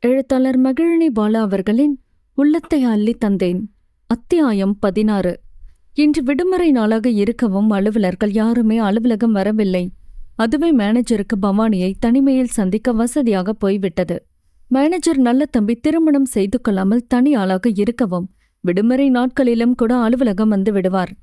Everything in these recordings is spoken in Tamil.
எழுத்தாளர் மகிழினி பாலா அவர்களின் உள்ளத்தை அள்ளி தந்தேன். அத்தியாயம் 16. இன்று விடுமுறை நாளாக இருக்கவும் அலுவலர்கள் யாருமே அலுவலகம் வரவில்லை. அதுவே மேனேஜருக்கு பவானியை தனிமையில் சந்திக்க வசதியாக போய்விட்டது. மேனேஜர் நல்ல தம்பி திருமணம் செய்து கொள்ளாமல் தனி ஆளாக இருக்கவும் விடுமுறை நாட்களிலும் கூட அலுவலகம் வந்து விடுவார்.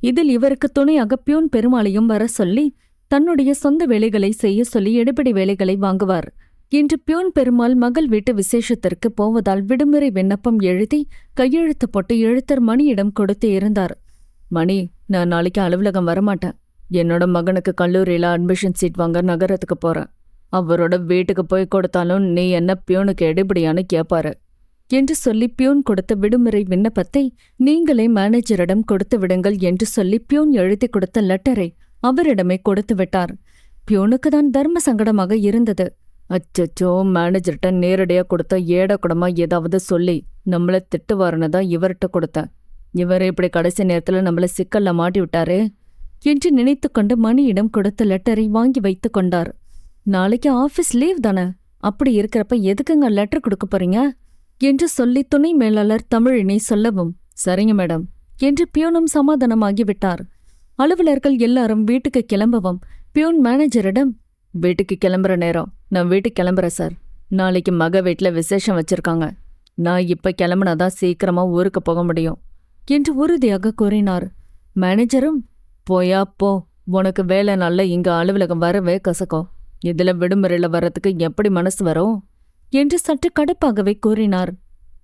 இதில் இவருக்கு துணையாக பியூன் பெருமாளையும் வர சொல்லி தன்னுடைய சொந்த வேலைகளை செய்ய சொல்லி எடுபிடி வேலைகளை வாங்குவார். இன்று பியூன் பெருமாள் மகள் வீட்டு விசேஷத்திற்கு போவதால் விடுமுறை விண்ணப்பம் எழுதி கையெழுத்து போட்டு எழுத்தர் மணியிடம் கொடுத்து இருந்தார். மணி, நான் நாளைக்கு அலுவலகம் வரமாட்டேன். என்னோட மகனுக்கு கல்லூரியில அட்மிஷன் சீட் வாங்க நகரத்துக்கு போறேன். அவரோட வீட்டுக்கு போய் கொடுத்தாலும் நீ என்ன பியூனுக்கு எடுபடியான்னு கேட்பாரு என்று சொல்லி பியூன் கொடுத்த விடுமுறை விண்ணப்பத்தை நீங்களே மேனேஜரிடம் கொடுத்து விடுங்கள் என்று சொல்லி பியூன் எழுதி கொடுத்த லெட்டரை அவரிடமே கொடுத்து விட்டார். பியூனுக்கு தான் தர்ம சங்கடமாக இருந்தது. அச்சச்சோ, மேனேஜர்கிட்ட நேரடியா கொடுத்தா ஏடக்குடமா ஏதாவது சொல்லி நம்மள திட்டுவாருன்னு தான் இவர்கிட்ட கொடுத்தேன். இவரே இப்படி கடைசி நேரத்துல நம்மள சிக்கல்ல மாட்டி விட்டாரே என்று நினைத்து கொண்டு மணியிடம் கொடுத்த லெட்டரை வாங்கி வைத்து கொண்டார். நாளைக்கு ஆபீஸ் லீவ் தானே, அப்படி இருக்கிறப்ப எதுக்குங்க லெட்டர் கொடுக்க போறீங்க என்று சொல்லி துணை மேலாளர் தமிழினை சொல்லவும், சரிங்க மேடம் என்று பியூனும் சமாதானமாகிவிட்டார். அலுவலர்கள் எல்லாரும் வீட்டுக்கு கிளம்பவும் பியூன் மேனேஜரிடம், வீட்டுக்கு கிளம்புற நேரம், நான் வீட்டுக்கு கிளம்புறேன் சார். நாளைக்கு மக வீட்டுல விசேஷம் வச்சிருக்காங்க. நான் இப்ப கிளம்புனாதான் சீக்கிரமா ஊருக்கு போக முடியும் என்று உறுதியாக கூறினார். மேனேஜரும், போயா போ, உனக்கு வேலை நாள்ல இங்க அலுவலகம் வரவே கசக்கும். இதுல விடுமுறையில வர்றதுக்கு எப்படி மனசு வரும் என்று சற்று கடுப்பாகவே கூறினார்.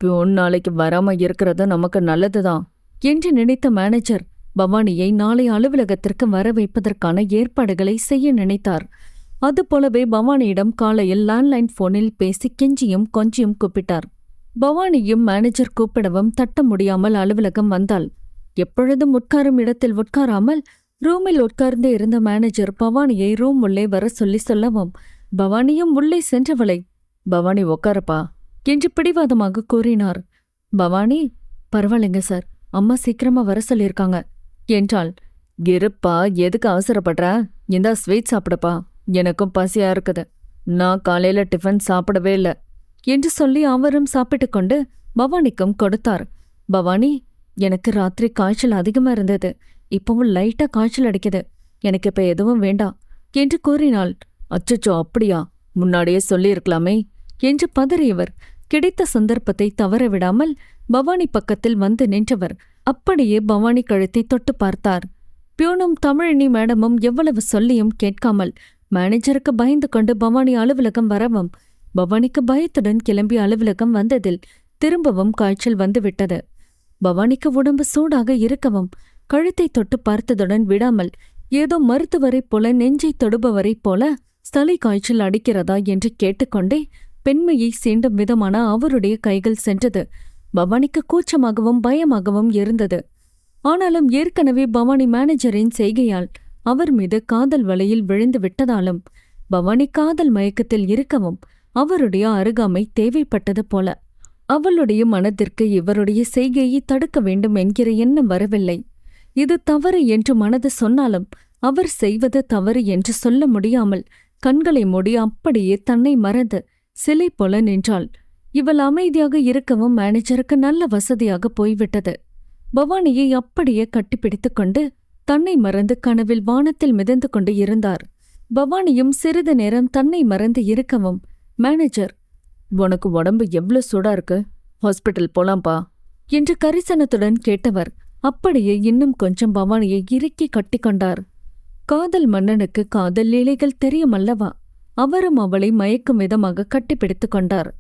பியூன் நாளைக்கு வராம இருக்கிறது நமக்கு நல்லதுதான் என்று நினைத்த மேனேஜர் பவானியை நாளை அலுவலகத்திற்கு வர வைப்பதற்கான ஏற்பாடுகளை செய்ய நினைத்தார். அதுபோலவே பவானியிடம் காலையில் லேண்ட்லைன் போனில் பேசி கெஞ்சியும் கொஞ்சியும் கூப்பிட்டார். பவானியும் மேனேஜர் கூப்பிடவும் தட்ட முடியாமல் அலுவலகம் வந்தாள். எப்பொழுதும் உட்காரும் இடத்தில் உட்காராமல் ரூமில் உட்கார்ந்து இருந்த மேனேஜர் பவானியை ரூம் உள்ளே வர சொல்லவும் பவானியும் உள்ளே சென்றவளை, பவானி உட்காரப்பா என்று பிடிவாதமாக கூறினார். பவானி, பரவாயில்லைங்க சார், அம்மா சீக்கிரமா வர சொல்லியிருக்காங்க என்றாள். இருப்பா, எதுக்கு அவசரப்படுற? இந்தா ஸ்வீட் சாப்பிடப்பா, எனக்கும் பசியா இருக்குது. நான் காலையில டிஃபன் சாப்பிடவே இல்லை என்று சொல்லி அவரும் சாப்பிட்டு கொண்டு பவானிக்கும் கொடுத்தார். பவானி, எனக்கு ராத்திரி காய்ச்சல் அதிகமா இருந்தது. இப்பவும் லைட்டா காய்ச்சல் அடிக்குது. எனக்கு இப்ப எதுவும் வேண்டாம் என்று கூறினாள். அச்சச்சோ, அப்படியா? முன்னாடியே சொல்லியிருக்கலாமே என்று பதறியவர் கிடைத்த சந்தர்ப்பத்தை தவற விடாமல் பவானி பக்கத்தில் வந்து நின்றவர் அப்படியே பவானி கழுத்தை தொட்டு பார்த்தார். பியூனும் தமிழினி மேடமும் எவ்வளவு சொல்லியும் கேட்காமல் மேனேஜருக்கு பயந்து கொண்டு பவானி அலுவலகம் வரவும் பவானிக்கு பயத்துடன் கிளம்பி அலுவலகம் வந்ததில் திரும்பவும் காய்ச்சல் வந்துவிட்டது. பவானிக்கு உடம்பு சூடாக இருக்கவும் கழுத்தை தொட்டு பார்த்ததுடன் விடாமல் ஏதோ மருத்துவரைப் போல நெஞ்சை தொடுபவரைப் போல சளி காய்ச்சல் அடிக்கிறதா என்று கேட்டுக்கொண்டே பெண்மையை சீண்டும் விதமான அவருடைய கைகள் சென்றது. பவானிக்கு கூச்சமாகவும் பயமாகவும் இருந்தது. ஆனாலும் ஏற்கனவே பவானி மேனேஜரின் செய்கையால் அவர் மீது காதல் வலையில் விழுந்து விட்டதாலும் பவானி காதல் மயக்கத்தில் இருக்கவும் அவருடைய அருகாமை தேவைப்பட்டது போல அவளுடைய மனதிற்கு இவருடைய செய்கையை தடுக்க வேண்டும் என்கிற எண்ணம் வரவில்லை. இது தவறு என்று மனது சொன்னாலும் அவர் செய்வது தவறு என்று சொல்ல முடியாமல் கண்களை மூடி அப்படியே தன்னை மறந்து சிலை போல நின்றாள். இவள் அமைதியாக இருக்கவும் மேனேஜருக்கு நல்ல வசதியாக போய்விட்டது. பவானியை அப்படியே கட்டிப்பிடித்துக் கொண்டு தன்னை மறந்து கனவில் வானத்தில் மிதந்து கொண்டு இருந்தார். பவானியும் சிறிது நேரம் தன்னை மறந்து இருக்கவும் மேனேஜர், உனக்கு உடம்பு எவ்வளவு சூடா இருக்கு, ஹாஸ்பிட்டல் போலாம்பா என்று கரிசனத்துடன் கேட்டவர் அப்படியே இன்னும் கொஞ்சம் பவானியை இறுக்கி கட்டிக்கொண்டார். காதல் மன்னனுக்கு காதல் லீலைகள் தெரியுமல்லவா? அவரும் அவளை மயக்கும் விதமாக கட்டிப்பிடித்துக் கொண்டார்.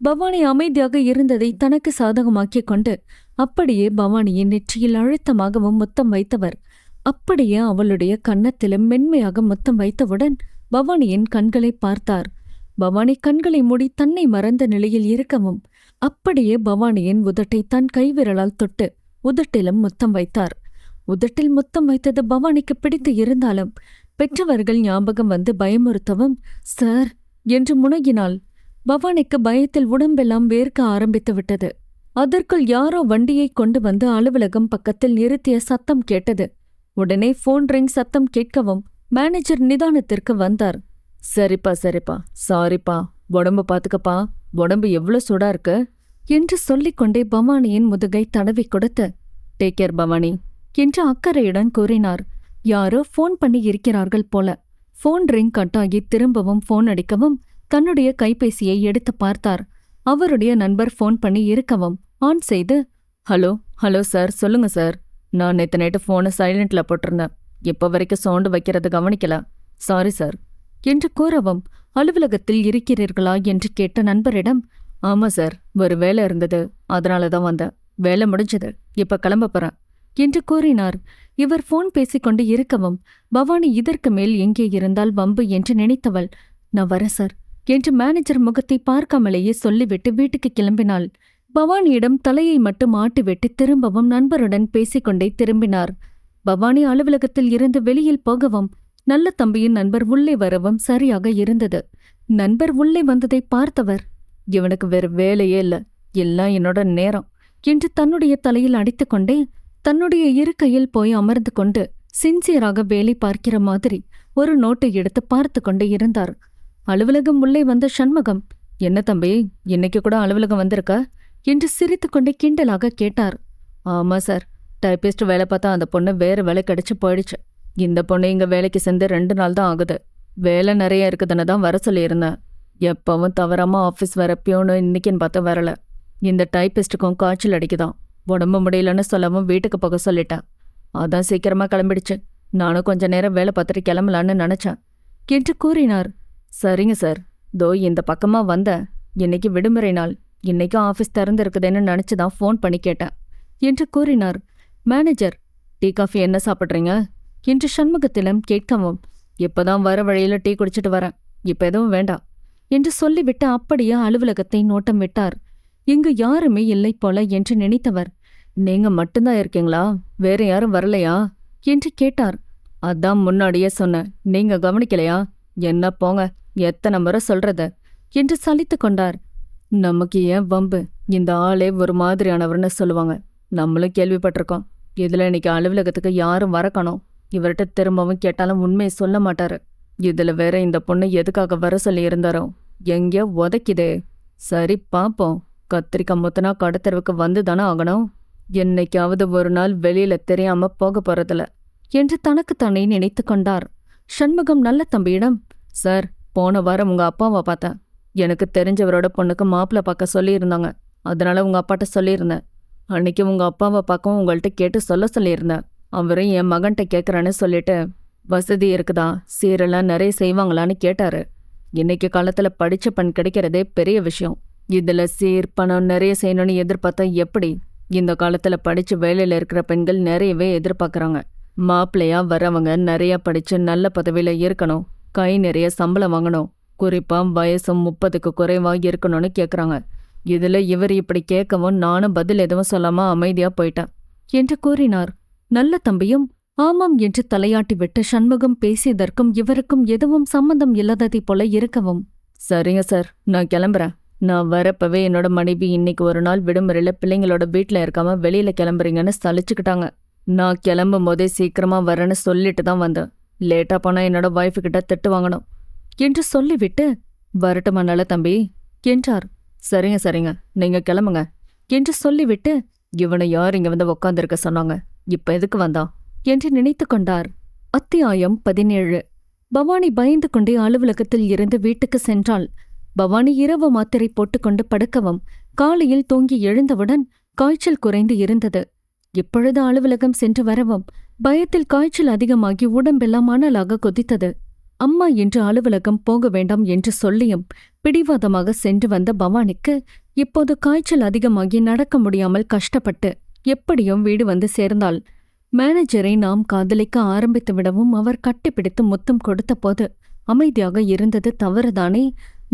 பவானி அமைதியாக இருந்ததை தனக்கு சாதகமாக்கிக் கொண்டு அப்படியே பவானியின் நெற்றியில் அழுத்தமாகவும் முத்தம் வைத்தவர் அப்படியே அவளுடைய கன்னத்திலும் மென்மையாக முத்தம் வைத்தவுடன் பவானியின் கண்களை பார்த்தார். பவானி கண்களை மூடி தன்னை மறந்த நிலையில் இருக்கவும் அப்படியே பவானியின் உதட்டை தன் கைவிரலால் தொட்டு உதட்டிலும் முத்தம் வைத்தார். உதட்டில் முத்தம் வைத்தது பவானிக்கு பிடித்து இருந்தாலும் பெற்றவர்கள் ஞாபகம் வந்து பயமுறுத்தவும் சார் என்று முனகினாள். பவானிக்கு பயத்தில் உடம்பெல்லாம் வேர்க்க ஆரம்பித்து விட்டது. அதற்குள் யாரோ வண்டியை கொண்டு வந்து அலுவலகம் பக்கத்தில் நிறுத்திய சத்தம் கேட்டது. உடனே போன் ரிங் சத்தம் கேட்கவும் மேனேஜர் நிதானத்திற்கு வந்தார். சரிப்பா சரிப்பா, சாரிப்பா, உடம்பு பாத்துக்கப்பா, உடம்பு எவ்வளோ சூடா இருக்கு என்று சொல்லிக்கொண்டே பவானியின் முதுகை தடவி கொடுத்து, டேக் கேர் பவானி என்று அக்கறையுடன் கூறினார். யாரோ ஃபோன் பண்ணி இருக்கிறார்கள் போல. ஃபோன் ரிங் கட்டாகி திரும்பவும் ஃபோன் அடிக்கவும் தன்னுடைய கைபேசியை எடுத்து பார்த்தார். அவருடைய நண்பர் ஃபோன் பண்ணி இருக்கவும் ஆன் செய்து, ஹலோ ஹலோ சார், சொல்லுங்க சார். நான் நேற்று நைட்டு ஃபோனை சைலண்ட்ல போட்டிருந்தேன். இப்போ வரைக்கும் சவுண்டு வைக்கிறது கவனிக்கல. சாரி சார் என்று கூறவும், அலுவலகத்தில் இருக்கிறீர்களா என்று கேட்ட நண்பரிடம், ஆமா சார், ஒரு வேலை இருந்தது, அதனால தான் வந்தேன். வேலை முடிஞ்சது, இப்ப கிளம்ப போறேன் என்று கூறினார். இவர் ஃபோன் பேசிக்கொண்டு இருக்கவும் பவானி இதற்கு மேல் எங்கே இருந்தால் வம்பு என்று நினைத்தவள், நான் வரேன் சார் என்று மேனேஜர் முகத்தை பார்க்காமலேயே சொல்லிவிட்டு வீட்டுக்கு கிளம்பினாள். பவானியிடம் தலையை மட்டும் ஆட்டிவிட்டு திரும்பவும் நண்பருடன் பேசிக்கொண்டே திரும்பினார். பவானி அலுவலகத்தில் இருந்து வெளியில் போகவும் நல்ல தம்பியின் நண்பர் உள்ளே வரவும் சரியாக இருந்தது. நண்பர் உள்ளே வந்ததை பார்த்தவர், இவனுக்கு வேறு வேலையே இல்ல, எல்லாம் என்னோட நேரம் என்று தன்னுடைய தலையில் அடித்துக்கொண்டே தன்னுடைய இருக்கையில் போய் அமர்ந்து கொண்டு சின்சியராக வேலை பார்க்கிற மாதிரி ஒரு நோட்டை எடுத்து பார்த்து கொண்டே இருந்தார். அலுவலகம் உள்ளே வந்த சண்முகம், என்ன தம்பி, இன்னைக்கு கூட அலுவலகம் வந்திருக்க என்று சிரித்துக்கொண்டே கிண்டலாக கேட்டார். ஆமா சார், டைபிஸ்ட் வேலை பார்த்தா அந்த பொண்ணு வேற வேலை கிடைச்சு போயிடுச்சு. இந்த பொண்ணு இங்க வேலைக்கு சேர்ந்து 2 நாள் தான் ஆகுது. வேலை நிறைய இருக்குதுன்னு தான் வர சொல்லியிருந்தேன். எப்பவும் தவறாம ஆஃபீஸ் வர பியோன்னு இன்னைக்குன்னு பார்த்து வரல. இந்த டைபிஸ்டுக்கும் காய்ச்சல் அடிக்குதான். உடம்பு முடியலன்னு சொல்லவும் வீட்டுக்கு போக சொல்லிட்டேன். அதான் சீக்கிரமா கிளம்பிடுச்சு. நானும் கொஞ்ச நேரம் வேலை பார்த்துட்டு கிளம்பலான்னு நினைச்சேன் என்று கூறினார். சரிங்க சார், தோ இந்த பக்கமா வந்தேன். இன்னைக்கு விடுமுறை நாள், இன்னைக்கும் ஆஃபீஸ் திறந்திருக்குதுன்னு நினைச்சுதான் ஃபோன் பண்ணி கேட்டேன் என்று கூறினார். மேனேஜர், டீ காஃபி என்ன சாப்பிட்றீங்க என்று சண்முகத்திடம் கேட்கவும், இப்பதான் வர வழியில டீ குடிச்சிட்டு வரேன், இப்ப எதுவும் வேண்டாம் என்று சொல்லிவிட்டு அப்படியே அலுவலகத்தை நோட்டம் விட்டார். இங்கு யாருமே இல்லை போல என்று நினைத்தவர், நீங்க மட்டும்தான் இருக்கீங்களா, வேற யாரும் வரலையா என்று கேட்டார். அதான் முன்னாடியே சொன்னேன், நீங்க கவனிக்கலையா? என்ன போங்க, எத்தனை முறை சொல்றது என்று சலித்து கொண்டார். நமக்கு ஏன் வம்பு, இந்த ஆளே ஒரு மாதிரியானவர்னு சொல்லுவாங்க, நம்மளும் கேள்விப்பட்டிருக்கோம். இதுல இன்னைக்கு அலுவலகத்துக்கு யாரும் வரக்கணும். இவர்கிட்ட திரும்பவும் கேட்டாலும் உண்மையை சொல்ல மாட்டாரு. இதுல வேற இந்த பொண்ணு எதுக்காக வர சொல்லி இருந்தாரோ, எங்கேயோ உதைக்குதே. சரி பாப்போம், கத்திரிக்காய் முத்தனா கடத்தெருவுக்கு வந்து தானே ஆகணும். என்னைக்காவது ஒரு நாள் வெளியில தெரியாம போக போறதில்ல என்று தனக்குத்தானே நினைத்து கொண்டார். சண்முகம் நல்ல தம்பியிடம், சார், போன வாரம் உங்க அப்பாவை பார்த்தேன். எனக்கு தெரிஞ்சவரோட பொண்ணுக்கு மாப்பிள்ளை பார்க்க சொல்லியிருந்தாங்க. அதனால உங்க அப்பாட்ட சொல்லியிருந்தேன். அன்னைக்கு உங்க அப்பாவை பார்க்கவும் உங்கள்கிட்ட கேட்டு சொல்லியிருந்தேன். அவரும் என் மகன்கிட்ட கேட்குறேன்னு சொல்லிட்டு, வசதி இருக்குதா, சீரெல்லாம் நிறைய செய்வாங்களான்னு கேட்டாரு. இன்னைக்கு காலத்துல படிச்ச பெண் கிடைக்கிறதே பெரிய விஷயம். இதுல சீர் பணம் நிறைய செய்யணும்னு எதிர்பார்த்தா எப்படி? இந்த காலத்துல படிச்சு வேலையில இருக்கிற பெண்கள் நிறையவே எதிர்பார்க்கறாங்க. மாப்பிள்ளையா வரவங்க நிறைய படிச்சு நல்ல பதவியில இருக்கணும், கை நிறைய சம்பளம் வாங்கணும், குறிப்பா வயசும் 30க்கு குறைவா இருக்கணும்னு கேக்குறாங்க. இதுல இவர் இப்படி கேட்கவும் நானும் பதில் எதுவும் சொல்லாம அமைதியா போயிட்டேன் என்று கூறினார். நல்ல தம்பியும் ஆமாம் என்று தலையாட்டி விட்டு சண்முகம் பேசியதற்கும் இவருக்கும் எதுவும் சம்பந்தம் இல்லாததை போல இருக்கவும், சரிங்க சார், நான் கிளம்புறேன். நான் வரப்பவே என்னோட மனைவி இன்னைக்கு ஒரு நாள் விடுமுறையில பிள்ளைங்களோட வீட்டுல இருக்காம வெளியில கிளம்புறீங்கன்னு சலிச்சுக்கிட்டாங்க. நான் கிளம்பும் போதே சீக்கிரமா வரேன்னு சொல்லிட்டு தான் வந்தேன். லேட்டா போனா என்னோட ஒய்ஃபு கிட்ட திட்டு வாங்கணும் என்று சொல்லிவிட்டு, வரட்டுமா நல்ல தம்பி என்றார். சரிங்க சரிங்க, நீங்க கிளம்புங்க என்று சொல்லிவிட்டு, இவனை யார் இங்க வந்து உக்காந்துருக்க சொன்னாங்க, இப்ப எதுக்கு வந்தான் என்று நினைத்து கொண்டார். அத்தியாயம் 17. பவானி பயந்து கொண்டே அலுவலகத்தில் இருந்து வீட்டுக்கு சென்றாள். பவானி இரவு மாத்திரை போட்டுக்கொண்டு படுக்கவும் காலையில் தூங்கி எழுந்தவுடன் காய்ச்சல் குறைந்து இருந்தது. இப்பொழுது அலுவலகம் சென்று வரவும் பயத்தில் காய்ச்சல் அதிகமாகி உடம்பெல்லாம் அனலாக கொதித்தது. அம்மா என்று அலுவலகம் போக வேண்டாம் என்று சொல்லியும் பிடிவாதமாக சென்று வந்த பவானிக்கு இப்போது காய்ச்சல் அதிகமாகி நடக்க முடியாமல் கஷ்டப்பட்டு எப்படியும் வீடு வந்து சேர்ந்தாள். மேனேஜரை நாம் காதலிக்க ஆரம்பித்து விடவும் அவர் கட்டிப்பிடித்து முத்தம் கொடுத்த போது அமைதியாக இருந்தது தவறுதானே?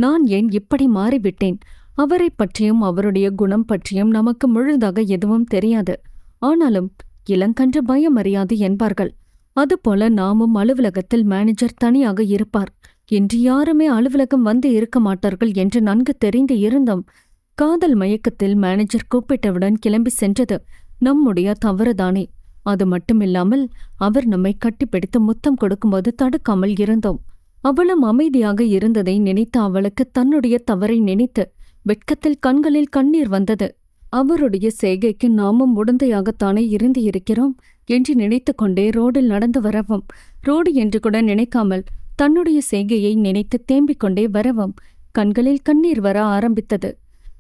நான் ஏன் இப்படி மாறிவிட்டேன்? அவரை பற்றியும் அவருடைய குணம் பற்றியும் நமக்கு முழுதாக எதுவும் தெரியாது. ஆனாலும் இளங்கன்று பயம் அறியாது என்பார்கள். அதுபோல நாமும் அலுவலகத்தில் மேனேஜர் தனியாக இருப்பார் என்று யாருமே அலுவலகம் வந்து இருக்க மாட்டார்கள் என்று நன்கு தெரிந்து இருந்தோம். காதல் மயக்கத்தில் மேனேஜர் கூப்பிட்டவுடன் கிளம்பி சென்றது நம்முடைய தவறுதானே? அது மட்டுமில்லாமல் அவர் நம்மை கட்டிப்பிடித்து முத்தம் கொடுக்கும்போது தடுக்காமல் இருந்தோம். அவளும் அமைதியாக இருந்ததை நினைத்த அவளுக்கு தன்னுடைய தவறை நினைத்து வெட்கத்தில் கண்களில் கண்ணீர் வந்தது. அவருடைய செய்கைக்கு நாமும் உடந்தையாகத்தானே இருந்து இருக்கிறோம் என்று நினைத்து கொண்டே ரோடில் நடந்து வரவும், ரோடு என்று கூட நினைக்காமல் தன்னுடைய செய்கையை நினைத்து தேம்பிக் கொண்டே வரவும் கண்களில் கண்ணீர் வர ஆரம்பித்தது.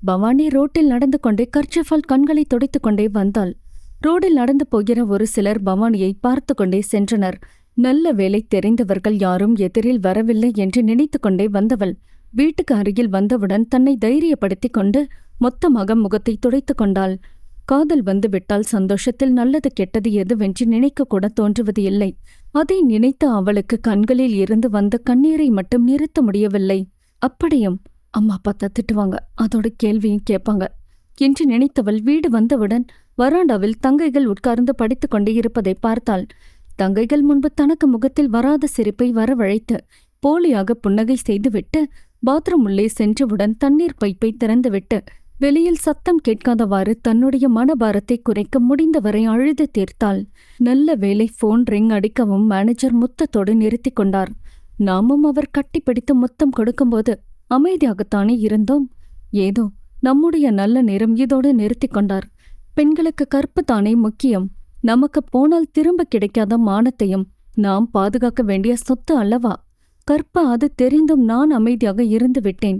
பவானி ரோட்டில் நடந்து கொண்டே கர்ச்சிஃபால் கண்களை துடைத்துக் கொண்டே வந்தாள். ரோடில் நடந்து போகிற ஒரு சிலர் பவானியை பார்த்து கொண்டே சென்றனர். நல்ல வேலை தெரிந்தவர்கள் யாரும் எதிரில் வரவில்லை என்று நினைத்து கொண்டே வந்தவள் வீட்டுக்கு அருகில் வந்தவுடன் தன்னை தைரியப்படுத்திக் கொண்டு மொத்தமாக முகத்தை துடைத்துக் கொண்டாள். காதல் வந்துவிட்டால் சந்தோஷத்தில் நல்லது கெட்டது எதுவென்று நினைக்கக்கூட தோன்றுவது இல்லை. அதை நினைத்த அவளுக்கு கண்களில் இருந்து வந்த கண்ணீரை மட்டும் நிறுத்த முடியவில்லை. அப்படியும் அம்மா அப்பா திட்டுவாங்க, அதோட கேள்வியும் கேட்பாங்க என்று நினைத்தவள் வீடு வந்தவுடன் வராண்டாவில் தங்கைகள் உட்கார்ந்து படித்துக் கொண்டே இருப்பதை பார்த்தாள். தங்கைகள் முன்பு தனக்கு முகத்தில் வராத சிரிப்பை வரவழைத்து போலியாக புன்னகை செய்துவிட்டு பாத்ரூம் உள்ளே சென்றவுடன் தண்ணீர் பைப்பை திறந்துவிட்டு வெளியில் சத்தம் கேட்காதவாறு தன்னுடைய மனபாரத்தை குறைக்க முடிந்தவரை அழுது தீர்த்தாள். நல்ல வேளை போன் ரிங் அடிக்கவும் மேனேஜர் முத்தத்தோடு நிறுத்தி கொண்டார். நாமும் அவர் கட்டிப்பிடித்து முத்தம் கொடுக்கும்போது அமைதியாகத்தானே இருந்தோம். ஏதோ நம்முடைய நல்ல நேரம் இதோடு நிறுத்தி கொண்டார். பெண்களுக்கு கற்பு தானே முக்கியம். நமக்கு போனால் திரும்ப கிடைக்காத மானத்தையும் நாம் பாதுகாக்க வேண்டிய சொத்து அல்லவா? கற்ப அது தெரிந்தும் நான் அமைதியாக இருந்து விட்டேன்.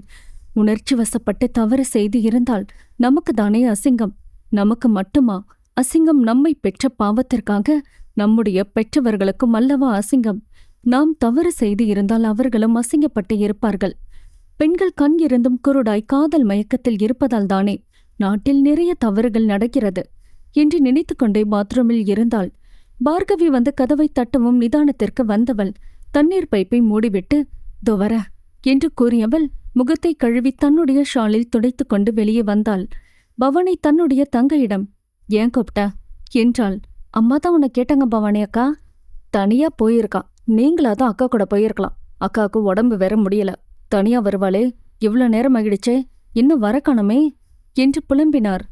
உணர்ச்சி வசப்பட்டு தவறு செய்து இருந்தால் நமக்கு தானே அசிங்கம். நமக்கு மட்டுமா அசிங்கம்? நம்மை பெற்ற பாவத்திற்காக நம்முடைய பெற்றவர்களுக்கும் அல்லவா அசிங்கம்? நாம் தவறு செய்து இருந்தால் அவர்களும் அசிங்கப்பட்டு இருப்பார்கள். பெண்கள் கண் இருந்தும் குருடாய் காதல் மயக்கத்தில் இருப்பதால் தானே நாட்டில் நிறைய தவறுகள் நடக்கிறது என்று நினைத்து கொண்டே பாத்ரூமில் இருந்தாள். பார்கவி வந்து கதவை தட்டவும் நிதானத்திற்கு வந்தவள் தண்ணீர் பைப்பை மூடிவிட்டு "தோவர" என்று கூறியவள் முகத்தை கழுவி தன்னுடைய ஷாலில் துடைத்துக் கொண்டு வெளியே வந்தாள். பவானி தன்னுடைய தங்கையிடம் "ஏன் கூப்பிட்ட?" என்றாள். "அம்மா தான் உன்னை கேட்டாங்க பவானி அக்கா." "தனியா போயிருக்கா, நீங்களாதான் அக்கா கூட போயிருக்கலாம். அக்காவுக்கு உடம்பு வேற முடியல, தனியா வருவாளே, இவ்ளோ நேரம் ஆகிடுச்சே, இன்னும் வர காணுமே" என்று புலம்பினார்.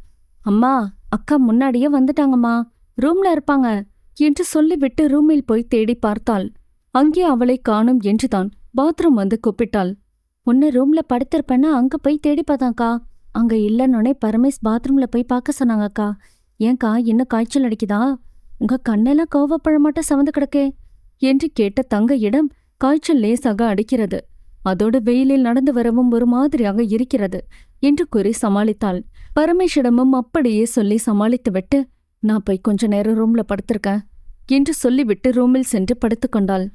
"அம்மா, அக்கா முன்னாடியே வந்துட்டாங்கம்மா, ரூம்ல இருப்பாங்க" என்று சொல்லிவிட்டு ரூமில் போய் தேடி பார்த்தாள். அங்கே அவளை காணும் என்றுதான் பாத்ரூம் வந்து கூப்பிட்டாள். "உன்னை ரூம்ல படுத்திருப்பேன்னா அங்க போய் தேடி பார்த்தாக்கா, அங்க இல்லைன்னொன்னே பரமேஷ் பாத்ரூம்ல போய் பார்க்க சொன்னாங்கக்கா." "ஏன்கா, இன்னும் காய்ச்சல் அடிக்குதா? உங்க கண்ணெல்லாம் கோவப்பழமாட்ட சவந்து கிடக்கே" என்று கேட்ட தங்கையிடம் "காய்ச்சல் லேசாக அடிக்கிறது, அதோடு வெயிலில் நடந்து வரவும் ஒரு மாதிரியாக இருக்கிறது" என்று கூறி சமாளித்தாள். பரமேஷிடமும் அப்படியே சொல்லி சமாளித்துவிட்டு "நான் போய் கொஞ்ச நேரம் ரூம்ல படுத்திருக்கேன்" என்று சொல்லிவிட்டு ரூமில் சென்று படுத்துக்கொண்டாள்.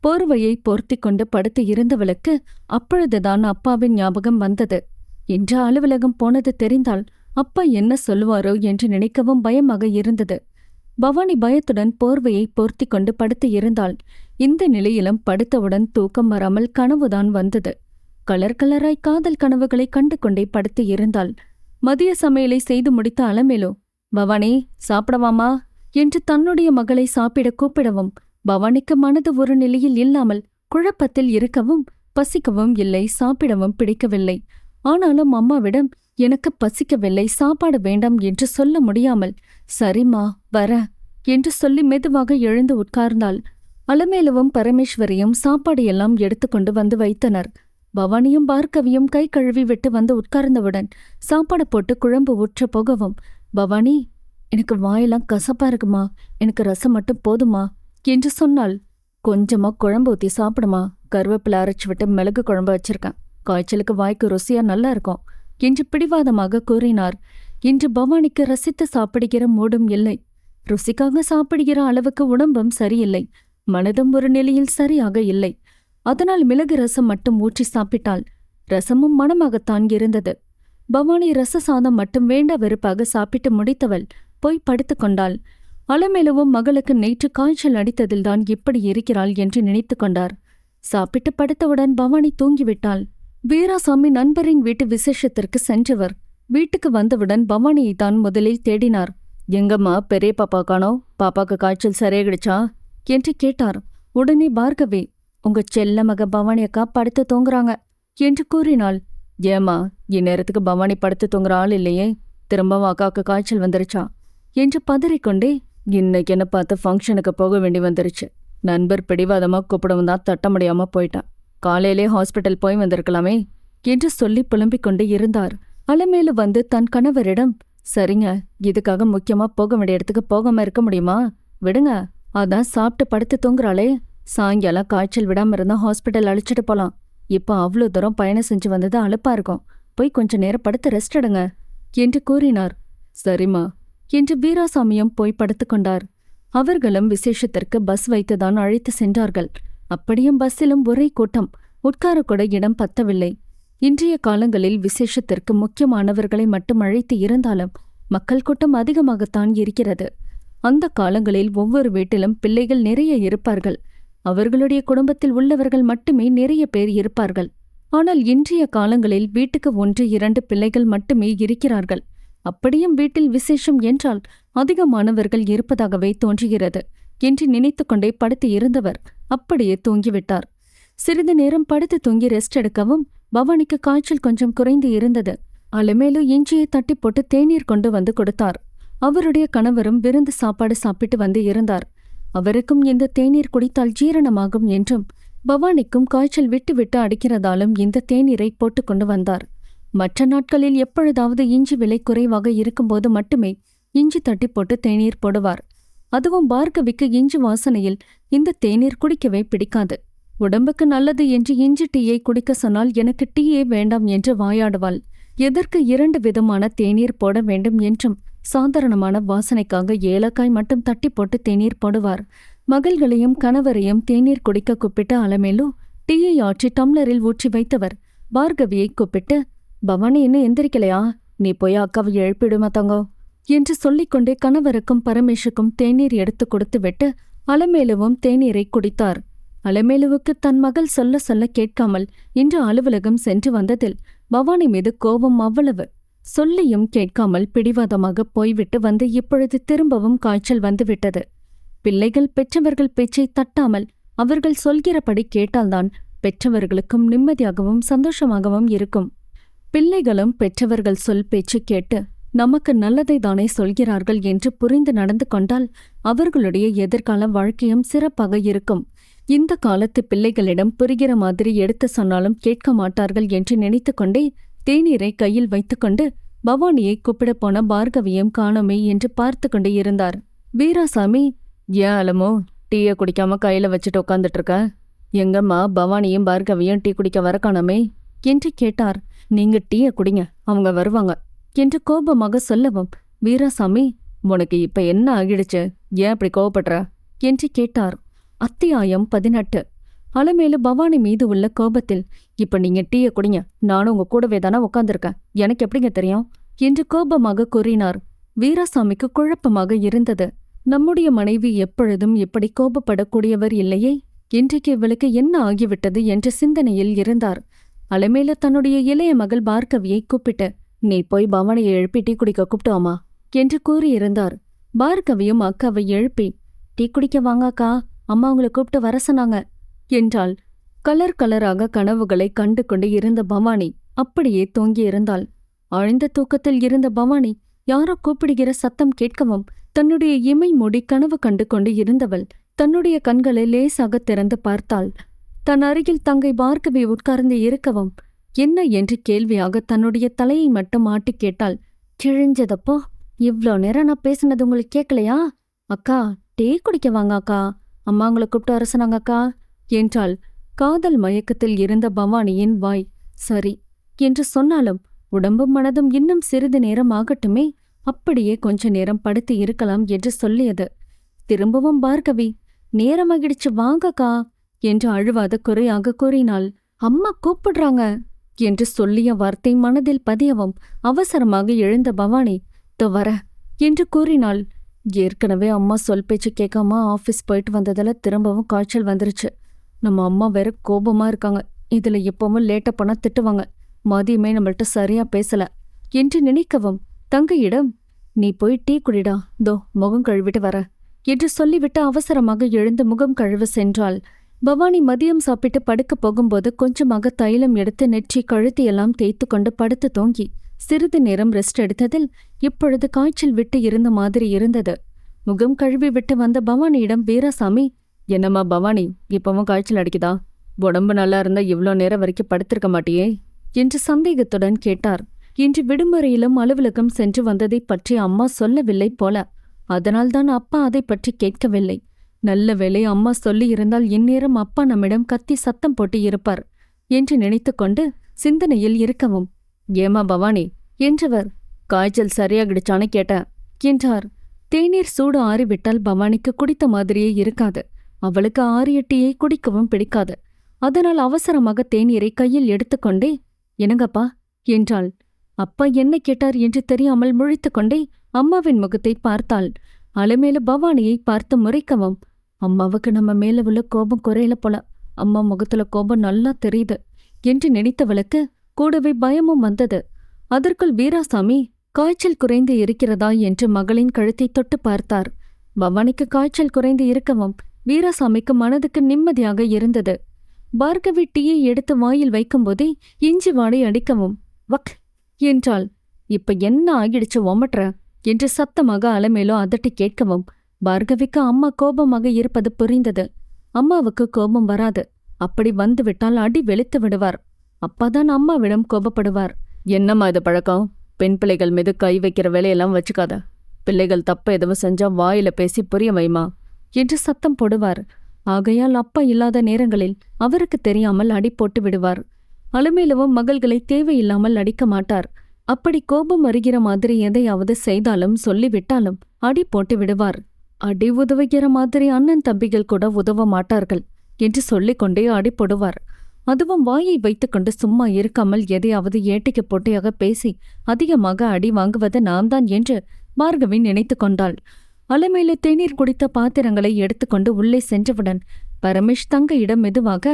போர்வையை போர்த்தி கொண்டு படுத்து இருந்தவளுக்கு அப்பொழுதுதான் அப்பாவின் ஞாபகம் வந்தது. இன்று அலுவலகம் போனது தெரிந்தால் அப்பா என்ன சொல்லுவாரோ என்று நினைக்கவும் பயமாக இருந்தது. பவானி பயத்துடன் போர்வையை போர்த்தி கொண்டு படுத்து இருந்தாள். இந்த நிலையிலும் படுத்தவுடன் தூக்கம் வராமல் கனவுதான் வந்தது. கலர் கலராய் காதல் கனவுகளை கண்டு கொண்டே படுத்து இருந்தாள். மதிய சமையலை செய்து முடித்த அலமேலு "பவானி, சாப்பிடவாமா" என்று தன்னுடைய மகளை சாப்பிட கூப்பிடவும் பவானிக்கு மனது ஒரு நிலையில் இல்லாமல் குழப்பத்தில் இருக்கவும் பசிக்கவும் இல்லை, சாப்பிடவும் பிடிக்கவில்லை. ஆனாலும் அம்மாவிடம் "எனக்கு பசிக்கவில்லை, சாப்பாடு வேண்டாம்" என்று சொல்ல முடியாமல் "சரிம்மா, வர" என்று சொல்லி மெதுவாக எழுந்து உட்கார்ந்தாள். அலமேலுவும் பரமேஸ்வரியும் சாப்பாடு எல்லாம் எடுத்துக்கொண்டு வந்து வைத்தனர். பவானியும் பார்கவியும் கை கழுவி விட்டு வந்து உட்கார்ந்தவுடன் சாப்பாடு போட்டு குழம்பு ஊற்ற போகவும் "பவானி, எனக்கு வாயெல்லாம் கசப்பா இருக்குமா, எனக்கு ரசம் மட்டும் போதுமா" என்று சொன்னாள். "கொஞ்சமா குழம்பு ஊத்தி சாப்பிடுமா, கருவேப்பிலை அரைச்சு விட்டு மிளகு குழம்பு வச்சிருக்கேன், காய்ச்சலுக்கு வாய்க்கு ருசியா நல்லா இருக்கும்" என்று பிடிவாதமாக கூறினார். இன்று பவானிக்கு ரசித்து சாப்பிடுகிற மூடும் இல்லை. ருசிக்காக சாப்பிடுகிற அளவுக்கு உடம்பும் சரியில்லை, மனதும் ஒரு நிலையில் சரியாக இல்லை. அதனால் மிளகு ரசம் மட்டும் ஊற்றி சாப்பிட்டாள். ரசமும் மணமாகத்தான் இருந்தது. பவானி ரச சாதம் மட்டும் வேண்டா வெறுப்பாக சாப்பிட்டு முடித்தவள் போய் படுத்துக் கொண்டாள். அலமேலுவும் மகளுக்கு நேற்று காய்ச்சல் அடித்ததில்தான் இப்படி இருக்கிறாள் என்று நினைத்து கொண்டார். சாப்பிட்டு படுத்தவுடன் பவானி தூங்கிவிட்டாள். வீராசாமி நண்பரின் வீட்டு விசேஷத்திற்கு சென்றவர் வீட்டுக்கு வந்தவுடன் பவானியைத்தான் முதலில் தேடினார். "எங்கம்மா பெரிய பாப்பா காணோம், பாப்பாக்கு காய்ச்சல் சரியாகிடுச்சா?" என்று கேட்டார். உடனே பார்கவி "உங்க செல்ல மக பவானி அக்கா படுத்து தூங்குறாங்க" என்று கூறினாள். "ஏமா, இந்நேரத்துக்கு பவானி படுத்து தூங்குற ஆள் இல்லையே, திரும்பவும் அக்காவுக்கு காய்ச்சல் வந்துருச்சா?" என்று பதறிக்கொண்டே "இன்னைக்கு என்ன பார்த்து ஃபங்க்ஷனுக்கு போக வேண்டி வந்துருச்சு, நண்பர் பிடிவாதமா கூப்பிடவும் தான் தட்ட முடியாம போயிட்டான்" காலையிலே ஹாஸ்பிட்டல் போய் வந்திருக்கலாமே என்று சொல்லி புலம்பிக் கொண்டு இருந்தார். அலமேலு வந்து தன் கணவரிடம், சரிங்க, இதுக்காக முக்கியமா போக வேண்டிய இடத்துக்கு போகாம இருக்க முடியுமா? விடுங்க, அதான் சாப்பிட்டு படுத்து தூங்குறாளே, சாயங்காலம் காய்ச்சல் விடாம இருந்தா ஹாஸ்பிட்டல் அழைச்சிட்டு போலாம். இப்ப அவ்வளோ தூரம் பயணம் செஞ்சு வந்தது அலுப்பா இருக்கும், போய் கொஞ்ச நேரம் படுத்து ரெஸ்ட் எடுங்க என்று கூறினார். சரிம்மா என்று வீராசாமியும் போய் படுத்துக்கொண்டார். அவர்களும் விசேஷத்திற்கு பஸ் வைத்துதான் அழைத்து சென்றார்கள். அப்படியும் பஸ்ஸிலும் ஒரே கூட்டம், உட்காரக்கூட இடம் பத்தவில்லை. இன்றைய காலங்களில் விசேஷத்திற்கு முக்கியமானவர்களை மட்டும் அழைத்து இருந்தாலும் மக்கள் கூட்டம் அதிகமாகத்தான் இருக்கிறது. அந்த காலங்களில் ஒவ்வொரு வீட்டிலும் பிள்ளைகள் நிறைய இருப்பார்கள். அவர்களுடைய குடும்பத்தில் உள்ளவர்கள் மட்டுமே நிறைய பேர் இருப்பார்கள். ஆனால் இன்றைய காலங்களில் வீட்டுக்கு 1-2 பிள்ளைகள் மட்டுமே இருக்கிறார்கள். அப்படியும் வீட்டில் விசேஷம் என்றால் அதிகமானவர்கள் இருப்பதாகவே தோன்றுகிறது என்று நினைத்து கொண்டே படுத்து இருந்தவர் அப்படியே தூங்கிவிட்டார். சிறிது நேரம் படுத்து தூங்கி ரெஸ்ட் எடுக்கவும் பவானிக்கு காய்ச்சல் கொஞ்சம் குறைந்து இருந்தது. அலமேலு இஞ்சியை தட்டி போட்டு தேநீர் கொண்டு வந்து கொடுத்தார். அவருடைய கணவரும் விருந்து சாப்பாடு சாப்பிட்டு வந்து இருந்தார். அவருக்கும் இந்த தேநீர் குடித்தால் ஜீரணமாகும் என்றும் பவானிக்கும் காய்ச்சல் விட்டு விட்டு அடிக்கிறதாலும் இந்த தேநீரை போட்டுக்கொண்டு வந்தார். மற்ற நாட்களில் எப்பொழுதாவது இஞ்சி விலை குறைவாக இருக்கும்போது மட்டுமே இஞ்சி தட்டி போட்டு தேநீர் போடுவார். அதுவும் பார்கவிக்கு இஞ்சி வாசனையில் இந்த தேநீர் குடிக்கவே பிடிக்காது. உடம்புக்கு நல்லது என்று இஞ்சி டீயை குடிக்க சொன்னால் எனக்கு டீயே வேண்டாம் என்று வாயாடுவாள். எதற்கு 2 விதமான தேநீர் போட வேண்டும் என்றும் சாதாரணமான வாசனைக்காக ஏலக்காய் மட்டும் தட்டி போட்டு தேநீர் போடுவார். மகள்களையும் கணவரையும் தேநீர் குடிக்க கூப்பிட்ட அலமேலு டீயை ஆற்றி டம்ளரில் ஊற்றி வைத்தவர் பார்கவியை கூப்பிட்டு, பவானி இன்னும் எந்திரிக்கலையா? நீ போய் அக்காவை எழுப்பிடுமா தங்கோ என்று சொல்லிக்கொண்டே கணவருக்கும் பரமேஷுக்கும் தேநீர் எடுத்து கொடுத்து விட்டு அலமேலுவும் தேநீரை குடித்தார். அலமேலுவுக்கு தன் மகள் சொல்ல சொல்ல கேட்காமல் இன்று அலுவலகம் சென்று வந்ததில் பவானி மீது கோபம் அவ்வளவு. சொல்லியும் கேட்காமல் பிடிவாதமாக போய்விட்டு வந்து இப்பொழுது திரும்பவும் காய்ச்சல் வந்துவிட்டது. பிள்ளைகள் பெற்றவர்கள் பேச்சை தட்டாமல் அவர்கள் சொல்கிறபடி கேட்டால்தான் பெற்றவர்களுக்கும் நிம்மதியாகவும் சந்தோஷமாகவும் இருக்கும். பிள்ளைகளும் பெற்றவர்கள் சொல் பேச்சு கேட்டு நமக்கு நல்லதை தானே சொல்கிறார்கள் என்று புரிந்து நடந்து கொண்டால் அவர்களுடைய எதிர்கால வாழ்க்கையும் சிறப்பாக இருக்கும். இந்த காலத்து பிள்ளைகளிடம் புரிகிற மாதிரி எடுத்து சொன்னாலும் கேட்க மாட்டார்கள் என்று நினைத்து கொண்டே தேநீரை கையில் வைத்துக்கொண்டு பவானியை கூப்பிடப் போன பார்கவியும் காணோமே என்று பார்த்து கொண்டே இருந்தார். வீராசாமி, ஏன் அலமோ டீயை குடிக்காம கையில வச்சுட்டு உட்காந்துட்டு இருக்க? எங்கம்மா பவானியும் பார்கவியும் டீ குடிக்க வர காணோமே என்று கேட்டார். நீங்க டீயை குடிங்க, அவங்க வருவாங்க என்று கோபமாக சொல்லவும் வீராசாமி, உனக்கு இப்ப என்ன ஆகிடுச்சு, ஏன் அப்படி கோவப்படுற என்று கேட்டார். அத்தியாயம் 18. அலமேலு பவானி மீது உள்ள கோபத்தில், இப்ப நீங்க டீயை குடிங்க, நானும் உங்க கூடவே தானே உட்காந்துருக்கேன், எனக்கு எப்படிங்க தெரியும் என்று கோபமாக கூறினார். வீராசாமிக்கு குழப்பமாக இருந்தது. நம்முடைய மனைவி எப்பொழுதும் இப்படி கோபப்படக்கூடியவர் இல்லையே, இன்றைக்கு இவளுக்கு என்ன ஆகிவிட்டது என்ற சிந்தனையில் இருந்தார். அலமேலு தன்னுடைய இளைய மகள் பார்கவியை கூப்பிட்டு, நீ போய் பவானியை எழுப்பி டீ குடிக்க கூப்பிட்டோமா என்று கூறியிருந்தார். பார்கவியும் அக்காவை எழுப்பி, டீ குடிக்க வாங்க அக்கா, அம்மா உங்களை கூப்பிட்டு வர சொன்னாங்க என்றாள். கலர் கலராக கனவுகளை கண்டு கொண்டு இருந்த பவானி அப்படியே தூங்கியிருந்தாள். ஆழ்ந்த தூக்கத்தில் இருந்த பவானி யாரோ கூப்பிடுகிற சத்தம் கேட்கவும் தன்னுடைய இமை மூடி கனவு கண்டு கொண்டு இருந்தவள் தன்னுடைய கண்களை லேசாக திறந்து பார்த்தாள். தன் அருகில் தங்கை பார்கவி உட்கார்ந்து இருக்கவும் என்ன என்று கேள்வியாக தன்னுடைய தலையை மட்டும் ஆட்டி கேட்டாள். கிழிஞ்சதப்போ, இவ்ளோ நேரம் நான் பேசினது உங்களுக்கு கேட்கலையா? அக்கா டீ குடிக்க வாங்க அக்கா, அம்மா உங்களை கூப்பிட்டு வர சொன்னாங்க அக்கா என்றாள். காதல் மயக்கத்தில் இருந்த பவானியின் வாய் சரி என்று சொன்னாலும் உடம்பும் மனதும் இன்னும் சிறிது நேரம் ஆகட்டுமே, அப்படியே கொஞ்ச நேரம் படுத்து இருக்கலாம் என்று சொல்லியது. திரும்பவும் பார்கவி, நேரமாகிடுச்சு வாங்கக்கா என்று அழுவாத குறையாக கூறினாள். அம்மா கூப்பிடுறாங்க என்று சொல்லிய வார்த்தை மனதில் பதியவும் அவசரமாக எழுந்த பவானி, தோ வர என்று கூறினாள். ஏற்கனவே அம்மா சொல் பேச்சு கேட்காம ஆஃபீஸ் போயிட்டு வந்ததால திரும்பவும் காய்ச்சல் வந்துருச்சு. நம்ம அம்மா வேற கோபமா இருக்காங்க, இதுல எப்பவும் லேட்டா போனா திட்டுவாங்க, மதியமே நம்மள்ட்ட சரியா பேசல என்று நினைக்கவும் தங்கையிடம், நீ போய் டீ குடிடா, தோ முகம் கழுவிட்டு வர என்று சொல்லிவிட்டு அவசரமாக எழுந்து முகம் கழுவ சென்றாள். பவானி மதியம் சாப்பிட்டு படுக்க போகும்போது கொஞ்சமாக தைலம் எடுத்து நெற்றி கழுத்தியெல்லாம் தேய்த்து கொண்டு படுத்து தூங்கி சிறிது நேரம் ரெஸ்ட் எடுத்ததில் இப்பொழுது காய்ச்சல் விட்டு இருந்த மாதிரி இருந்தது. முகம் கழுவி விட்டு வந்த பவானியிடம் வீராசாமி, என்னம்மா பவானி, இப்பவும் காய்ச்சல் அடிக்குதா உடம்பு நல்லா இருந்தா இவ்ளோ நேரம் வரைக்கும் படுத்திருக்க மாட்டியே என்று சந்தேகத்துடன் கேட்டார். இன்று விடுமுறையிலும் அலுவலகம் சென்று வந்ததை பற்றி அம்மா சொல்லவில்லை போல. அதனால்தான் அப்பா அதை பற்றி கேட்கவில்லை. நல்ல வேளை அம்மா சொல்லி இருந்தால் இந்நேரம் அப்பா நம்மிடம் கத்தி சத்தம் போட்டு இருப்பார் என்று நினைத்து கொண்டு சிந்தனையில் இருக்கவும், ஏமா பவானி என்றவர், காய்ச்சல் சரியாகிடுச்சான்னு கேட்டேன் என்றார். தேநீர் சூடு ஆறிவிட்டால் பவானிக்கு குடித்த மாதிரியே இருக்காது. அவளுக்கு ஆறிய டீயை குடிக்கவும் பிடிக்காது. அதனால் அவசரமாக தேநீரை கையில் எடுத்துக்கொண்டே, என்னங்கப்பா என்றாள். அப்பா என்ன கேட்டார் என்று தெரியாமல் முழித்துக்கொண்டே அம்மாவின் முகத்தை பார்த்தாள். அலைமேல பவானியை பார்த்து முறைக்கவும், அம்மாவுக்கு நம்ம மேல உள்ள கோபம் குறையல போல, அம்மா முகத்துல கோபம் நல்லா தெரியுது என்று நினைத்தவளுக்கு கூடவே பயமும் வந்தது. அதற்குள் வீராசாமி காய்ச்சல் குறைந்து இருக்கிறதா என்று மகளின் கழுத்தை தொட்டு பார்த்தார். பவானிக்கு காய்ச்சல் குறைந்து இருக்கவும் வீராசாமிக்கு மனதுக்கு நிம்மதியாக இருந்தது. பார்கவி டீயை எடுத்து வாயில் வைக்கும்போதே இஞ்சி வாடை அடிக்கவும், வக் என்றாள். இப்ப என்ன ஆகிடுச்சு ஒமட்ற என்று சத்தமாக அலமேலோ அதட்டி கேட்கவும், பார்கவிக்கு அம்மா கோபமாக இருப்பது புரிந்தது. அம்மாவுக்கு கோபம் வராது. அப்படி வந்துவிட்டால் அடி வெளுத்து விடுவார். அப்பாதான் அம்மாவிடம் கோபப்படுவார். என்னம்மா இது பழக்கம்? பெண் பிள்ளைகள் மீது கை வைக்கிற வேலையெல்லாம் வச்சுக்காத. பிள்ளைகள் தப்ப எதுவும் செஞ்சா வாயில பேசி புரிய வைமா என்று சத்தம் போடுவார். ஆகையால் அப்பா இல்லாத நேரங்களில் அவருக்கு தெரியாமல் அடி போட்டு விடுவார். அலுமேலுவும் மகள்களை தேவையில்லாமல் அடிக்க மாட்டார். அப்படி கோபம் வருகிற மாதிரி எதையாவது செய்தாலும் சொல்லிவிட்டாலும் அடி போட்டு விடுவார். அடி உதவுகிற மாதிரி அண்ணன் தம்பிகள் கூட உதவ மாட்டார்கள் என்று சொல்லிக்கொண்டே அடி போடுவார். அதுவும் வாயை வைத்துக்கொண்டு சும்மா இருக்காமல் எதையாவது ஏட்டிக்கு போட்டியாக பேசி அதிகமாக அடி வாங்குவது நான் தான் என்று பார்கவி நினைத்து கொண்டாள். அலமேலு தேநீர் குடித்த பாத்திரங்களை எடுத்துக்கொண்டு உள்ளே சென்றவுடன் பரமேஷ் தங்கையிடம் மெதுவாக,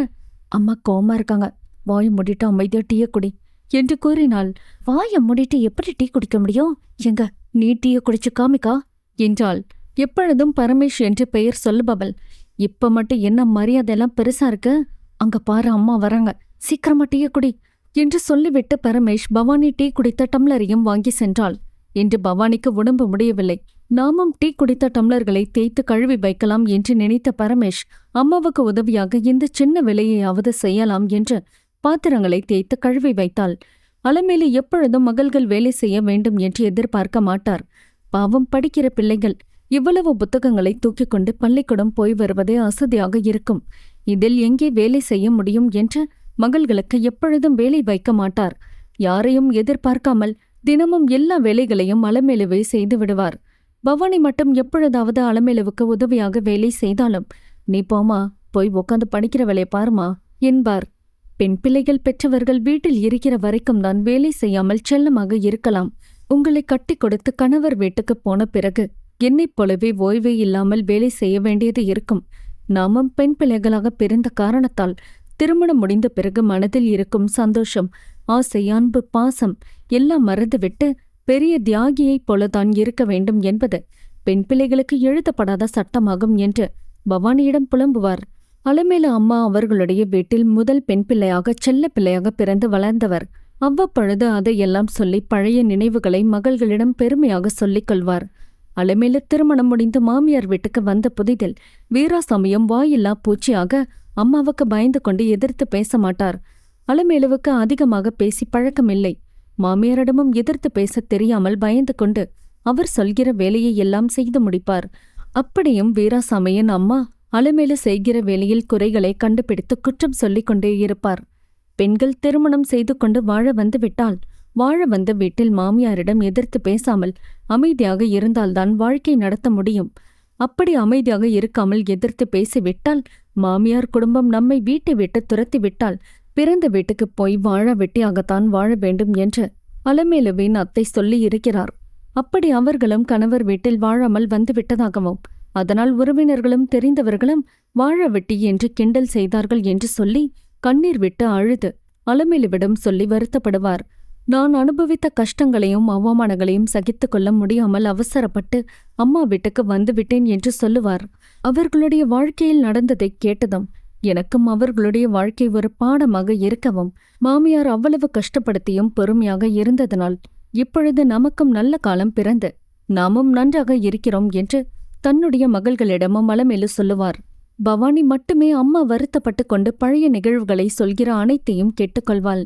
அம்மா கோமா இருக்காங்க, வாயை மூடிட்டு அமைதியா டீய குடி என்று கூறினாள். வாயை மூடிட்டு எப்படி டீ குடிக்க முடியும்? எங்க நீ டீய குடிச்சு காமிக்கா என்றாள். எப்பொழுதும் பரமேஷ் என்று பெயர் சொல்லுபவள் இப்ப மட்டும் என்ன மரியாதையெல்லாம் பெருசா இருக்கு? அங்க பாரு, அம்மா வராங்க, சீக்கிரமா டீய குடி என்று சொல்லிவிட்டு பரமேஷ் பவானி டீ குடித்த டம்ளரையும் வாங்கி சென்றாள். என்று பவானிக்கு உடம்பு முடியவில்லை. நாமும் டீ குடித்த டம்ளர்களை தேய்த்து கழுவி வைக்கலாம் என்று நினைத்த பரமேஷ் அம்மாவுக்கு உதவியாக இந்த சின்ன வேலையையாவது செய்யலாம் என்று பாத்திரங்களை தேய்த்து கழுவி வைத்தாள். அலமேலு எப்பொழுதும் மகள்கள் வேலை செய்ய வேண்டும் என்று எதிர்பார்க்க மாட்டார். பாவம், படிக்கிற பிள்ளைகள் இவ்வளவு புத்தகங்களை தூக்கிக் கொண்டு பள்ளிக்கூடம் போய் வருவதே அசதியாக இருக்கும். இதில் எங்கே வேலை செய்ய முடியும் என்று மகள்களுக்கு எப்பொழுதும் வேலை வைக்க மாட்டார். யாரையும் எதிர்பார்க்காமல் தினமும் எல்லா வேலைகளையும் அலமேலுவை செய்து விடுவார். பவானி மட்டும் எப்பொழுதாவது அலமேலுவுக்கு உதவியாக வேலை செய்தாலும், நீ போமா, போய் உட்காந்து படிக்கிற வேலையை பாருமா என்பார். பெண் பிள்ளைகள் பெற்றவர்கள் வீட்டில் இருக்கிற வரைக்கும் தான் வேலை செய்யாமல் செல்லமாக இருக்கலாம். உங்களை கட்டி கொடுத்து கணவர் வீட்டுக்கு போன பிறகு என்னைப் போலவே ஓய்வே இல்லாமல் வேலை செய்ய வேண்டியது இருக்கும். நாமும் பெண் பிள்ளைகளாக பிறந்த காரணத்தால் திருமணம் முடிந்த பிறகு மனதில் இருக்கும் சந்தோஷம், ஆசை, அன்பு, பாசம் எல்லாம் மறந்துவிட்டு பெரிய தியாகியைப் போலதான் இருக்க வேண்டும் என்பது பெண் பிள்ளைகளுக்கு எழுதப்படாத சட்டமாகும் என்று பவானியிடம் புலம்புவார். அலமேலு அம்மா அவர்களுடைய வீட்டில் முதல் பெண் பிள்ளையாக செல்ல பிள்ளையாக பிறந்து வளர்ந்தவர். அவ்வப்பொழுது அதையெல்லாம் சொல்லி பழைய நினைவுகளை மகள்களிடம் பெருமையாக சொல்லிக் கொள்வார். அலமேலு திருமணம் முடிந்து மாமியார் வீட்டுக்கு வந்த புதிதில் வீராசாமியும் வாயில்லா பூச்சியாக அம்மாவுக்கு பயந்து கொண்டு எதிர்த்து பேச மாட்டார். அலமேலுவுக்கு அதிகமாக பேசி பழக்கமில்லை. மாமியாரிடமும் எதிர்த்து பேசத் தெரியாமல் பயந்து கொண்டு அவர் சொல்கிற வேலையை எல்லாம் செய்து முடிப்பார். அப்படியும் வீராசாமியின் அம்மா அலமேலு செய்கிற வேலையில் குறைகளை கண்டுபிடித்து குற்றம் சொல்லிக் கொண்டே இருப்பார். பெண்கள் திருமணம் செய்து கொண்டு வாழ வந்து விட்டால் வாழ வந்த வீட்டில் மாமியாரிடம் எதிர்த்து பேசாமல் அமைதியாக இருந்தால்தான் வாழ்க்கை நடத்த முடியும். அப்படி அமைதியாக இருக்காமல் எதிர்த்து பேசிவிட்டால் மாமியார் குடும்பம் நம்மை வீட்டை விட்டு துரத்தி விட்டால் பிறந்த வீட்டுக்கு போய் வாழ வெட்டியாகத்தான் வாழ வேண்டும் என்று அலமேலுவின் அத்தை சொல்லி இருக்கிறார். அப்படி அவர்களும் கணவர் வீட்டில் வாழாமல் வந்து விட்டதாகவும் அதனால் உறவினர்களும் தெரிந்தவர்களும் வாழ வெட்டி என்று கிண்டல் செய்தார்கள் என்று சொல்லி கண்ணீர் விட்டு அழுது அலமேலுவிடம் சொல்லி வருத்தப்படுவார். நான் அனுபவித்த கஷ்டங்களையும் அவமானங்களையும் சகித்துக் கொள்ள முடியாமல் அவசரப்பட்டு அம்மா வீட்டுக்கு வந்துவிட்டேன் என்று சொல்லுவார். அவர்களுடைய வாழ்க்கையில் நடந்ததை கேட்டதும் எனக்கும் அவர்களுடைய வாழ்க்கை ஒரு பாடமாக இருக்கவும், மாமியார் அவ்வளவு கஷ்டப்படுத்தியும் பொறுமையாக இருந்ததனால் இப்பொழுது நமக்கும் நல்ல காலம் பிறந்து நாமும் நன்றாக இருக்கிறோம் என்று தன்னுடைய மகள்களிடமும் அலமேலு சொல்லுவார். பவானி மட்டுமே அம்மா வருத்தப்பட்டு கொண்டு பழைய நிகழ்வுகளை சொல்கிற அனைத்தையும் கேட்டுக்கொள்வாள்.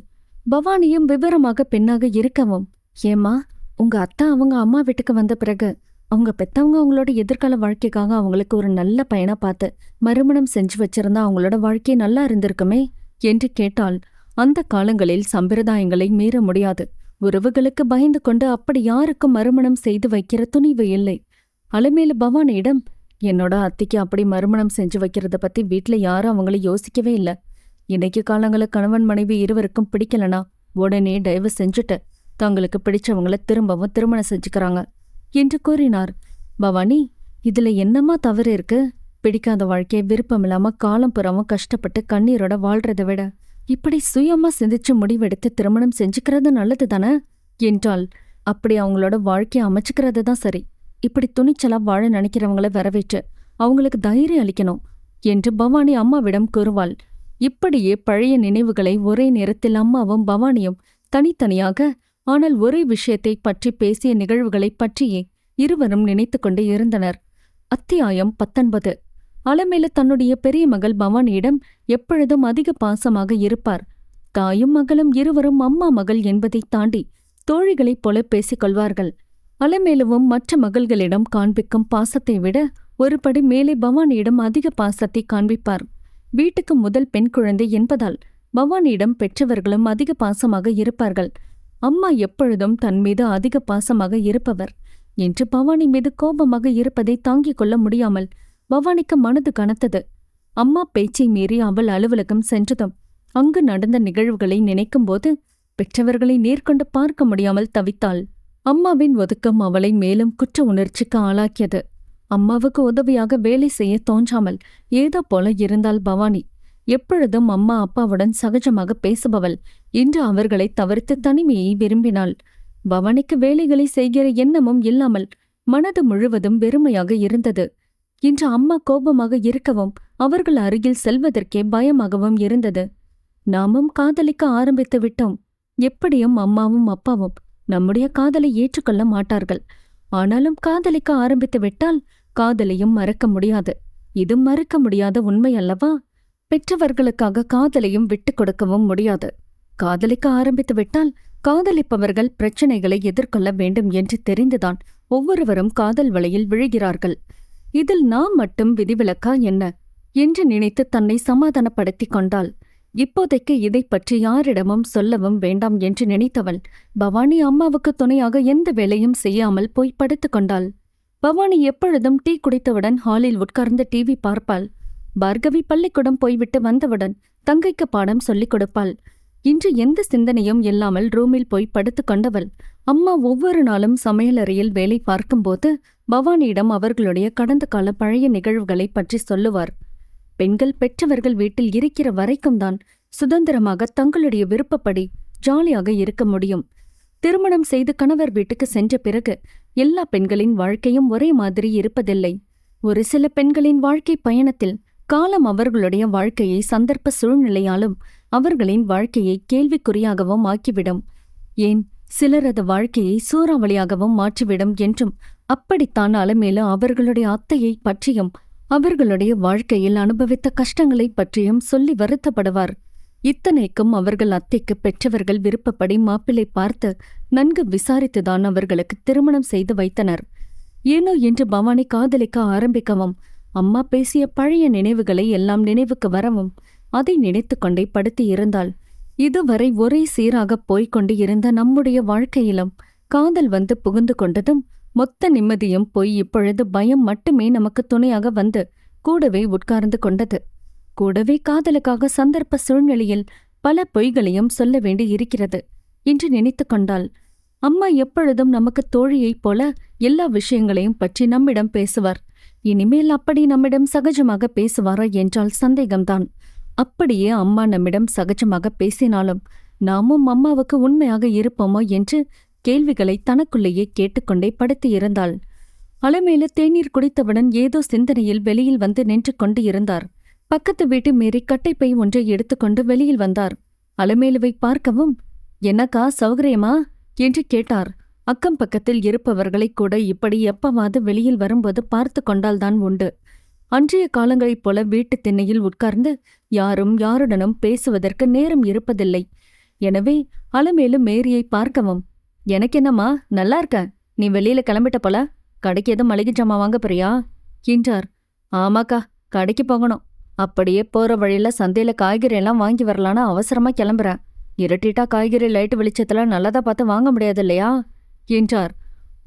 பவானியும் விவரமாக பெண்ணாக இருக்கவும், ஏம்மா, உங்க அத்தா அவங்க அம்மா வீட்டுக்கு வந்த பிறகு அவங்க பெத்தவங்க அவங்களோட எதிர்கால வாழ்க்கைக்காக அவங்களுக்கு ஒரு நல்ல பையனா பார்த்து மறுமணம் செஞ்சு வச்சிருந்தா அவங்களோட வாழ்க்கை நல்லா இருந்திருக்குமே என்று கேட்டாள். அந்த காலங்களில் சம்பிரதாயங்களை மீற முடியாது. உறவுகளுக்கு பயந்து கொண்டு அப்படி யாருக்கும் மறுமணம் செய்து வைக்கிற துணிவு இல்லை. அலமேலு பவானியிடம், என்னோட அத்திக்கு அப்படி மறுமணம் செஞ்சு வைக்கிறத பத்தி வீட்டுல யாரும் அவங்கள யோசிக்கவே இல்லை. இன்னைக்கு காலங்களில் கணவன் மனைவி இருவருக்கும் பிடிக்கலனா உடனே டைவர்ஸ் செஞ்சுட்டு தங்களுக்கு பிடிச்சவங்கள திரும்பவும் திருமணம் செஞ்சுக்கிறாங்க என்று கூறினார். பவானி, இதுல என்னமா தவறு இருக்கு? பிடிக்காத வாழ்க்கையை விருப்பமில்லாம காலம் புறாம கஷ்டப்பட்டு கண்ணீரோட வாழ்றதை விட இப்படி சுயமா சிந்திச்சு முடிவெடுத்து திருமணம் செஞ்சுக்கிறது நல்லது தானே என்றாள். அப்படி அவங்களோட வாழ்க்கையை அமைச்சுக்கிறது தான் சரி. இப்படி துணிச்சலா வாழ நினைக்கிறவங்கள வரவேற்று அவங்களுக்கு தைரியம் அளிக்கணும் என்று பவானி அம்மாவிடம் கூறுவாள். இப்படியே பழைய நினைவுகளை ஒரே நேரத்தில் அம்மாவும் பவானியும் தனித்தனியாக, ஆனால் ஒரே விஷயத்தை பற்றி பேசிய நிகழ்வுகளை பற்றியே இருவரும் நினைத்து கொண்டு இருந்தனர். அத்தியாயம் 19. அலமேலு தன்னுடைய பெரிய மகள் பவானியிடம் எப்பொழுதும் அதிக பாசமாக இருப்பார். தாயும் மகளும் இருவரும் அம்மா மகள் என்பதை தாண்டி தோழிகளைப் போல பேசிக்கொள்வார்கள். அலமேலுவும் மற்ற மகள்களிடம் காண்பிக்கும் பாசத்தை விட ஒருபடி மேலே பவானியிடம் அதிக பாசத்தை காண்பிப்பார். வீட்டுக்கு முதல் பெண் குழந்தை என்பதால் பவானியிடம் பெற்றவர்களும் அதிக பாசமாக இருப்பார்கள். அம்மா எப்பொழுதும் தன் மீது அதிக பாசமாக இருப்பவர் என்று பவானி மீது கோபமாக இருப்பதை தாங்கிக் கொள்ள முடியாமல் பவானிக்கு மனது கனத்தது. அம்மா பேச்சை மீறி அவள் அலுவலகம் சென்றதும் அங்கு நடந்த நிகழ்வுகளை நினைக்கும்போது பெற்றவர்களை நேர்கொண்டு பார்க்க முடியாமல் தவித்தாள். அம்மாவின் ஒதுக்கம் அவளை மேலும் குற்ற உணர்ச்சிக்கு ஆளாக்கியது. அம்மாவுக்கு உதவியாக வேலை செய்ய தோன்றாமல் ஏதோ போல இருந்தாள் பவானி. எப்பொழுதும் அம்மா அப்பாவுடன் சகஜமாக பேசுபவள் இன்று அவர்களை தவிர்த்து தனிமையை விரும்பினாள். பவானிக்கு வேலைகளை செய்கிற எண்ணமும் இல்லாமல் மனது முழுவதும் வெறுமையாக இருந்தது. இன்று அம்மா கோபமாக இருக்கவும் அவர்கள் அருகில் செல்வதற்கே பயமாகவும் இருந்தது. நாமும் காதலிக்க ஆரம்பித்து விட்டோம். எப்படியும் அம்மாவும் அப்பாவும் நம்முடைய காதலை ஏற்றுக்கொள்ள மாட்டார்கள். ஆனாலும் காதலிக்க ஆரம்பித்து விட்டால் காதலையும் மறக்க முடியாது. இது மறுக்க முடியாத உண்மை அல்லவா? பெற்றவர்களுக்காக காதலையும் விட்டுக் கொடுக்கவும் முடியாது. காதலிக்க ஆரம்பித்து விட்டால் காதலிப்பவர்கள் பிரச்சனைகளை எதிர்கொள்ள வேண்டும் என்று தெரிந்துதான் ஒவ்வொருவரும் காதல் வலையில் விழுகிறார்கள். இதில் நாம் மட்டும் விதிவிலக்கா என்ன என்று நினைத்து தன்னை சமாதானப்படுத்திக் கொண்டாள். இப்போதைக்கு இதை பற்றி யாரிடமும் சொல்லவும் வேண்டாம் என்று நினைத்தவள் பவானி அம்மாவுக்கு துணையாக எந்த வேலையும் செய்யாமல் போய் படுத்துக் கொண்டாள். பவானி எப்பொழுதும் டீ குடித்தவுடன் ஹாலில் உட்கார்ந்து டிவி பார்ப்பாள். பார்கவி பள்ளிக்கூடம் போய்விட்டு வந்தவுடன் தங்கைக்கு பாடம் சொல்லிக் கொடுப்பாள். இன்று எந்த சிந்தனையும் இல்லாமல் ரூமில் போய் படுத்துக் கொண்டவள் அம்மா ஒவ்வொரு நாளும் சமையலறையில் வேலை பார்க்கும்போது பவானியிடம் அவர்களுடைய கடந்த கால பழைய நிகழ்வுகளை பற்றி சொல்லுவார். பெண்கள் பெற்றவர்கள் வீட்டில் இருக்கிற வரைக்கும் தான் சுதந்திரமாக தங்களுடைய விருப்பப்படி ஜாலியாக இருக்க முடியும். திருமணம் செய்து கணவர் வீட்டுக்கு சென்ற பிறகு எல்லா பெண்களின் வாழ்க்கையும் ஒரே மாதிரி இருப்பதில்லை. ஒரு சில பெண்களின் வாழ்க்கை பயணத்தில் காலம் அவர்களுடைய வாழ்க்கையை சந்தர்ப்ப சூழ்நிலையாலும் அவர்களின் வாழ்க்கையை கேள்விக்குறியாகவும் ஆக்கிவிடும். ஏன், சிலரது வாழ்க்கையை சூறாவளியாகவும் மாற்றிவிடும் என்றும் அப்படித்தான் அலமேலு அவர்களுடைய அத்தையை பற்றியும் அவர்களுடைய வாழ்க்கையில் அனுபவித்த கஷ்டங்களை பற்றியும் சொல்லி வருத்தப்படுவார். இத்தனைக்கும் அவர்கள் அத்தைக்கு பெற்றவர்கள் விருப்பப்படி மாப்பிள்ளை பார்த்து நன்கு விசாரித்துதான் அவர்களுக்கு திருமணம் செய்து வைத்தனர். ஏனோ என்று பவானி காதலிக்க ஆரம்பிக்கவும் அம்மா பேசிய பழைய நினைவுகளை எல்லாம் நினைவுக்கு வரவும் அதை நினைத்து கொண்டே படுத்தி இருந்தாள். இதுவரை ஒரே சீராக போய்கொண்டு இருந்த நம்முடைய வாழ்க்கையிலும் காதல் வந்து புகுந்து கொண்டதும் மொத்த நிம்மதியும் போய் இப்பொழுது பயம் மட்டுமே நமக்கு துணையாக வந்து கூடவே உட்கார்ந்து கொண்டது. கூடவே காதலுக்காக சந்தர்ப்ப சூழ்நிலையில் பல பொய்களையும் சொல்ல வேண்டி இருக்கிறது என்று நினைத்து கொண்டாள். அம்மா எப்பொழுதும் நமக்கு தோழியைப் போல எல்லா விஷயங்களையும் பற்றி நம்மிடம் பேசுவார். இனிமேல் அப்படி நம்மிடம் சகஜமாக பேசுவாரா என்றால் சந்தேகம்தான். அப்படியே அம்மா நம்மிடம் சகஜமாக பேசினாலும் நாமும் அம்மாவுக்கு உண்மையாக இருப்போமோ என்று கேள்விகளை தனக்குள்ளேயே கேட்டுக்கொண்டே படுத்தியிருந்தாள். அலமேலு தேநீர் குடித்தவுடன் ஏதோ சிந்தனையில் வெளியில் வந்து நின்று கொண்டு இருந்தார். பக்கத்து வீட்டு மேரி கட்டைப்பை ஒன்றை எடுத்துக்கொண்டு வெளியில் வந்தார். அலமேலுவை பார்க்கவும், என்னக்கா, சௌகரியமா என்று கேட்டார். அக்கம் பக்கத்தில் இருப்பவர்களை கூட இப்படி எப்பவாது வெளியில் வரும்போது பார்த்து கொண்டால்தான் உண்டு. அன்றைய காலங்களைப் போல வீட்டுத் திண்ணையில் உட்கார்ந்து யாரும் யாருடனும் பேசுவதற்கு நேரம் இருப்பதில்லை. எனவே அலமேலு மேரியை பார்க்கவும், எனக்கு என்னம்மா, நல்லா இருக்க, நீ வெளியில கிளம்பிட்ட போல, கடைக்கு எதுவும் மளிகை ஜாமான் வாங்க போறியா என்றார். ஆமாக்கா, கடைக்கு போகணும். அப்படியே போற வழியில சந்தையில காய்கறி எல்லாம் வாங்கி வரலான்னு அவசரமா கிளம்புறேன். இருட்டிட்டா காய்கறி லைட் வெளிச்சத்துல நல்லதா பார்த்து வாங்க முடியாது இல்லையா என்றார்.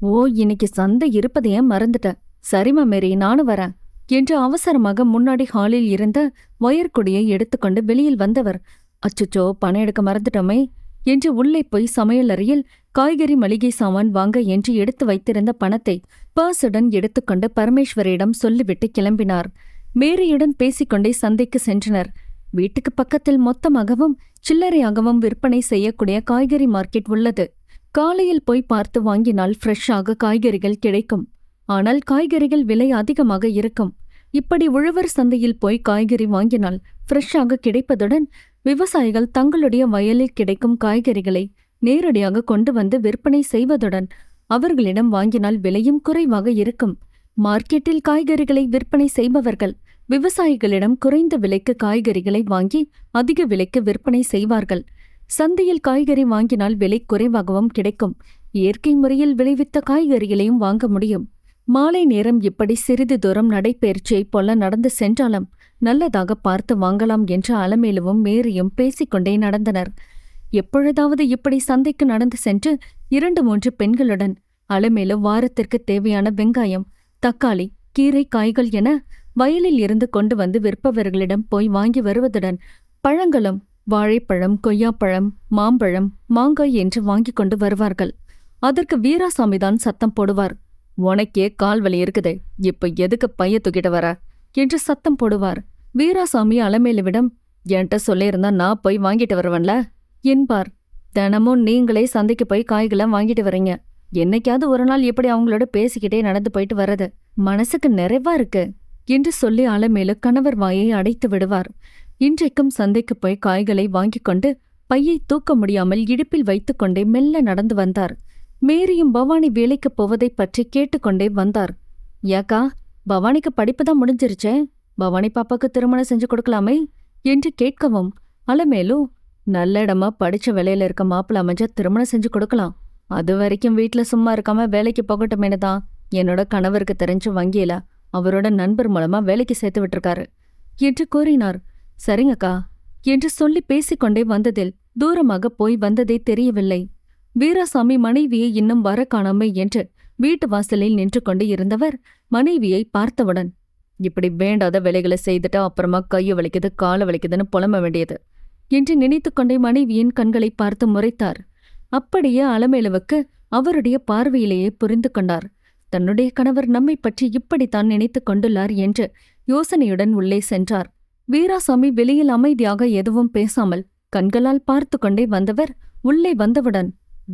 ஓ, இன்னைக்கு சந்தை இருப்பதையே மறந்துட்டேன். சரிம்மா மேரி, நானும் வரேன் என்று அவசரமாக முன்னாடி ஹாலில் இருந்த ஒயர்கொடியை எடுத்துக்கொண்டு வெளியில் வந்தவர், அச்சுச்சோ, பணம் எடுக்க மறந்துட்டோமே என்று உள்ளே போய் சமையலறையில் காய்கறி மளிகை சாமான் வாங்க என்று எடுத்து வைத்திருந்த பணத்தை பர்சுடன் எடுத்துக்கொண்டு பரமேஸ்வரியிடம் சொல்லிவிட்டு கிளம்பினார். மேரியுடன் பேசிக்கொண்டே சந்தைக்கு சென்றனர். வீட்டுக்கு பக்கத்தில் மொத்தமாகவும் சில்லறையாகவும் விற்பனை செய்யக்கூடிய காய்கறி மார்க்கெட் உள்ளது. காலையில் போய் பார்த்து வாங்கினால் ஃப்ரெஷ்ஷாக காய்கறிகள் கிடைக்கும். ஆனால் காய்கறிகள் விலை அதிகமாக இருக்கும். இப்படி உழவர் சந்தையில் போய் காய்கறி வாங்கினால் ஃப்ரெஷ்ஷாக கிடைப்பதுடன் விவசாயிகள் தங்களுடைய வயலில் கிடைக்கும் காய்கறிகளை நேரடியாக கொண்டு வந்து விற்பனை செய்வதுடன் அவர்களிடம் வாங்கினால் விலையும் குறைவாக இருக்கும். மார்க்கெட்டில் காய்கறிகளை விற்பனை செய்பவர்கள் விவசாயிகளிடம் குறைந்த விலைக்கு காய்கறிகளை வாங்கி அதிக விலைக்கு விற்பனை செய்வார்கள். சந்தையில் காய்கறி வாங்கினால் விலை குறைவாகவும் கிடைக்கும். இயற்கை முறையில் விளைவித்த காய்கறிகளையும் வாங்க முடியும். மாலை நேரம் இப்படி சிறிது தூரம் நடைபயிற்சியைப் போல நடந்து சென்றாலும் நல்லதாக பார்த்து வாங்கலாம் என்று அலமேலுவும் மேரியும் பேசிக்கொண்டே நடந்தனர். எப்பொழுதாவது இப்படி சந்தைக்கு நடந்து சென்று 2-3 பெண்களுடன் அலமேலு வாரத்திற்கு தேவையான வெங்காயம், தக்காளி, கீரை, காய்கள் என வயலில் இருந்து கொண்டு வந்து விற்பவர்களிடம் போய் வாங்கி வருவதுடன் பழங்களும் வாழைப்பழம், கொய்யாப்பழம், மாம்பழம், மாங்காய் என்று வாங்கி கொண்டு வருவார்கள். அதற்கு வீராசாமிதான் சத்தம் போடுவார். உனக்கே கால் வலி இருக்குதே, இப்ப எதுக்கு பைய தூக்கிட்டு வர என்று சத்தம் போடுவார். வீராசாமி அலமேலுவிடம், என்கிட்ட சொல்லியிருந்தா நான் போய் வாங்கிட்டு வருவேன்ல என்பார். தினமும் நீங்களே சந்தைக்கு போய் காய்களை வாங்கிட்டு வரீங்க. என்னைக்காவது ஒரு நாள் எப்படி அவங்களோட பேசிக்கிட்டே நடந்து போயிட்டு வர்றது மனசுக்கு நிறைவா இருக்கு என்று சொல்லி அலமேலு கணவர் வாயை அடைத்து விடுவார். இன்றைக்கும் சந்தைக்கு போய் காய்களை வாங்கிக் கொண்டு பையை தூக்க முடியாமல் இடுப்பில் வைத்துக்கொண்டே மெல்ல நடந்து வந்தார். மேரியும் பவானி வேலைக்கு போவதைப் பற்றி கேட்டுக்கொண்டே வந்தார். ஏக்கா, பவானிக்கு படிப்பு தான் முடிஞ்சிருச்சே, பவானி பாப்பாக்கு திருமணம் செஞ்சு கொடுக்கலாமே என்று கேட்கவும் அலமேலு, நல்ல இடமா படிச்ச வேலையில இருக்க மாப்பிள்ள அமைஞ்சா திருமணம் செஞ்சு கொடுக்கலாம். அது வரைக்கும் வீட்டுல சும்மா இருக்காம வேலைக்கு போகட்டுமேனு தான் என்னோட கணவருக்கு தெரிஞ்ச வங்கியில அவரோட நண்பர் மூலமா வேலைக்கு சேர்த்து விட்டுருக்காரு என்று கூறினார். சரிங்கக்கா என்று சொல்லி பேசிக்கொண்டே வந்ததில் தூரமாக போய் வந்ததே தெரியவில்லை. வீராசாமி மனைவியை இன்னும் வர காணாமை என்று வீட்டு வாசலில் நின்று கொண்டு இருந்தவர் மனைவியை பார்த்தவுடன், இப்படி வேண்டாத வேலைகளை செய்துட்டு அப்புறமா கையை வலிக்குது காலை வலிக்குதுன்னு புலம்ப வேண்டியது என்று நினைத்து கொண்டே மனைவியின் கண்களை பார்த்து முறைத்தார். அப்படியே அலமேலுவுக்கு அவருடைய பார்வையிலேயே புரிந்து கொண்டார். தன்னுடைய கணவர் நம்மை பற்றி இப்படித்தான் நினைத்து கொண்டுள்ளார் என்று யோசனையுடன் உள்ளே சென்றார். வீராசாமி வெளியில் அமைதியாக எதுவும் பேசாமல் கண்களால் பார்த்து கொண்டே வந்தவர் உள்ளே வந்தவுடன்,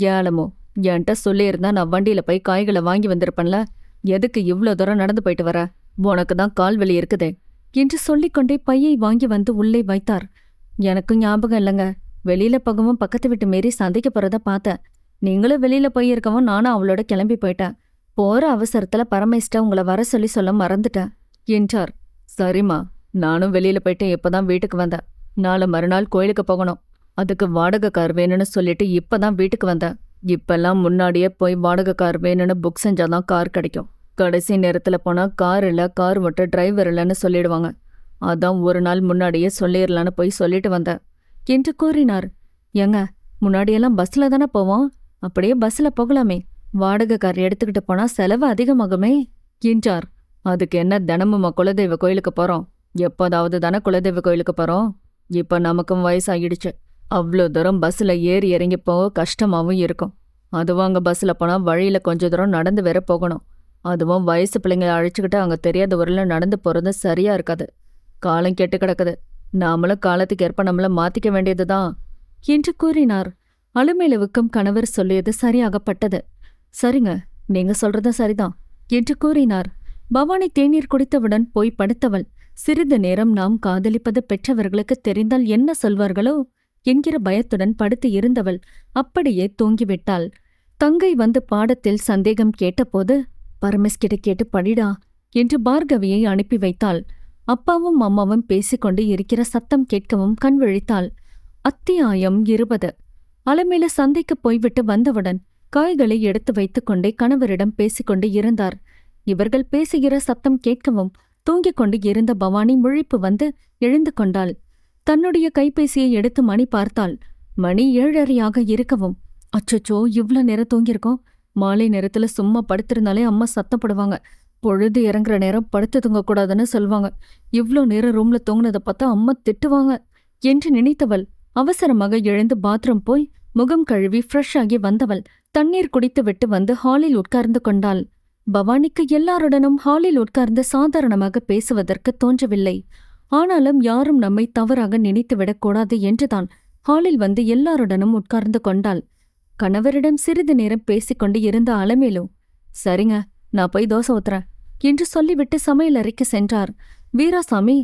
ஏலமோ, என்கிட்ட சொல்லியிருந்தா நான் வண்டியில போய் காய்களை வாங்கி வந்திருப்பேன்ல, எதுக்கு இவ்ளோ தூரம் நடந்து போயிட்டு வர, உனக்கு தான் கால் வலி இருக்குதே என்று சொல்லிக்கொண்டே பையை வாங்கி வந்து உள்ளே வைத்தார். எனக்கும் ஞாபகம் இல்லைங்க, வெளியில போகவும் பக்கத்து வீட்டு மேரி சந்தைக்கு போறத பார்த்தேன். நீங்களும் வெளியில போயிருக்கவும் நானும் அவளோட கிளம்பி போயிட்டேன். போற அவசரத்துல பரமேஷ்ட உங்களை வர சொல்ல மறந்துட்டேன் என்றார். சரிம்மா, நானும் வெளியில போயிட்டு இப்பதான் வீட்டுக்கு வந்தேன். நாளை மறுநாள் கோயிலுக்கு போகணும். அதுக்கு வாடகை கார் வேணும்னு சொல்லிட்டு இப்பதான் வீட்டுக்கு வந்தேன். இப்பெல்லாம் முன்னாடியே போய் வாடகை கார் வேணும்னு புக் செஞ்சாதான் கார் கிடைக்கும். கடைசி நேரத்துல போனா கார் இல்ல, கார் மட்டும் டிரைவர் இல்லைன்னு சொல்லிடுவாங்க. அதான் ஒரு நாள் முன்னாடியே சொல்லிடலான்னு போய் சொல்லிட்டு வந்தேன் என்று கூறினார். ஏங்க, முன்னாடியெல்லாம் பஸ்ல தானே போவோம், அப்படியே பஸ்ல போகலாமே, வாடகை கார் எடுத்துக்கிட்டு போனா செலவு அதிகமாகுமே என்றார். அதுக்கு என்ன, தினமும் குலதெய்வ கோயிலுக்கு போறோம், எப்போதாவது தானே குலதெய்வ கோயிலுக்கு போறோம். இப்ப நமக்கும் வயசாகிடுச்சு, அவ்வளோ தூரம் பஸ்ல ஏறி இறங்கி போக கஷ்டமாவும் இருக்கும். அதுவும் அங்க பஸ்ல போனா வழியில கொஞ்ச தூரம் நடந்து வேற போகணும். அதுவும் வயசு பிள்ளைங்களை அழைச்சிக்கிட்டு அங்க தெரியாத ஊர்ல நடந்து போறது சரியா இருக்காது. காலம் கெட்டு கிடக்குது, நாமளும் காலத்துக்கு ஏற்ப நம்மள மாத்திக்க வேண்டியதுதான் என்று கூறினார். அலமேலுவுக்கும் கணவர் சொல்லியது சரியாகப்பட்டது. சரிங்க, நீங்க சொல்றதும் சரிதான் என்று கூறினார். பவானி தேநீர் குடித்தவுடன் போய் படுத்தவள் சிறிது நேரம் நாம் காதலிப்பது பெற்றவர்களுக்கு தெரிந்தால் என்ன சொல்வார்களோ என்கிற பயத்துடன் படுத்து இருந்தவள் அப்படியே தூங்கிவிட்டாள். தங்கை வந்து பாடத்தில் சந்தேகம் கேட்டபோது, பரமேஷ் கிட்ட கேட்டு படிடா என்று பார்கவியை அனுப்பி வைத்தாள். அப்பாவும் அம்மாவும் பேசிக்கொண்டு இருக்கிற சத்தம் கேட்கவும் கண் விழித்தாள். அத்தியாயம் 20. அலமேல சந்தைக்கு போய்விட்டு வந்தவுடன் காய்களை எடுத்து வைத்துக் கொண்டே கணவரிடம் பேசிக்கொண்டு இருந்தார். இவர்கள் பேசுகிற சத்தம் கேட்கவும் தூங்கிக் கொண்டு இருந்த பவானி முழிப்பு வந்து எழுந்து கொண்டாள். தன்னுடைய கைபேசியை எடுத்து மணி பார்த்தாள். மணி 7:30 இருக்கவும், அச்சச்சோ, இவ்ளோ நேரம் தூங்கியிருக்கோம். மாலை நேரத்துல சும்மா படுத்திருந்தாலே அம்மா சத்தப்படுவாங்க. பொழுது இறங்குற நேரம் படுத்து தூங்கக்கூடாதுன்னு சொல்வாங்க. இவ்ளோ நேரம் ரூம்ல தூங்கினதை பார்த்தா அம்மா திட்டுவாங்க என்று நினைத்தவள் அவசரமாக எழுந்து பாத்ரூம் போய் முகம் கழுவி ஃப்ரெஷ் ஆகி வந்தவள் தண்ணீர் குடித்து விட்டு வந்து ஹாலில் உட்கார்ந்து கொண்டாள். பவானிக்கு எல்லாருடனும் ஹாலில் உட்கார்ந்து சாதாரணமாக பேசுவதற்கு தோன்றவில்லை. ஆனாலும் யாரும் நம்மை தவறாக நினைத்துவிடக்கூடாது என்றுதான் ஹாலில் வந்து எல்லாருடனும் உட்கார்ந்து கொண்டாள். கணவரிடம் சிறிது நேரம் பேசிக்கொண்டு இருந்த அலமேலு, சரிங்க, நான் போய் தோசை ஊத்துறேன் என்று சொல்லிவிட்டு சமையல் அறைக்கு சென்றார். வீராசாமி,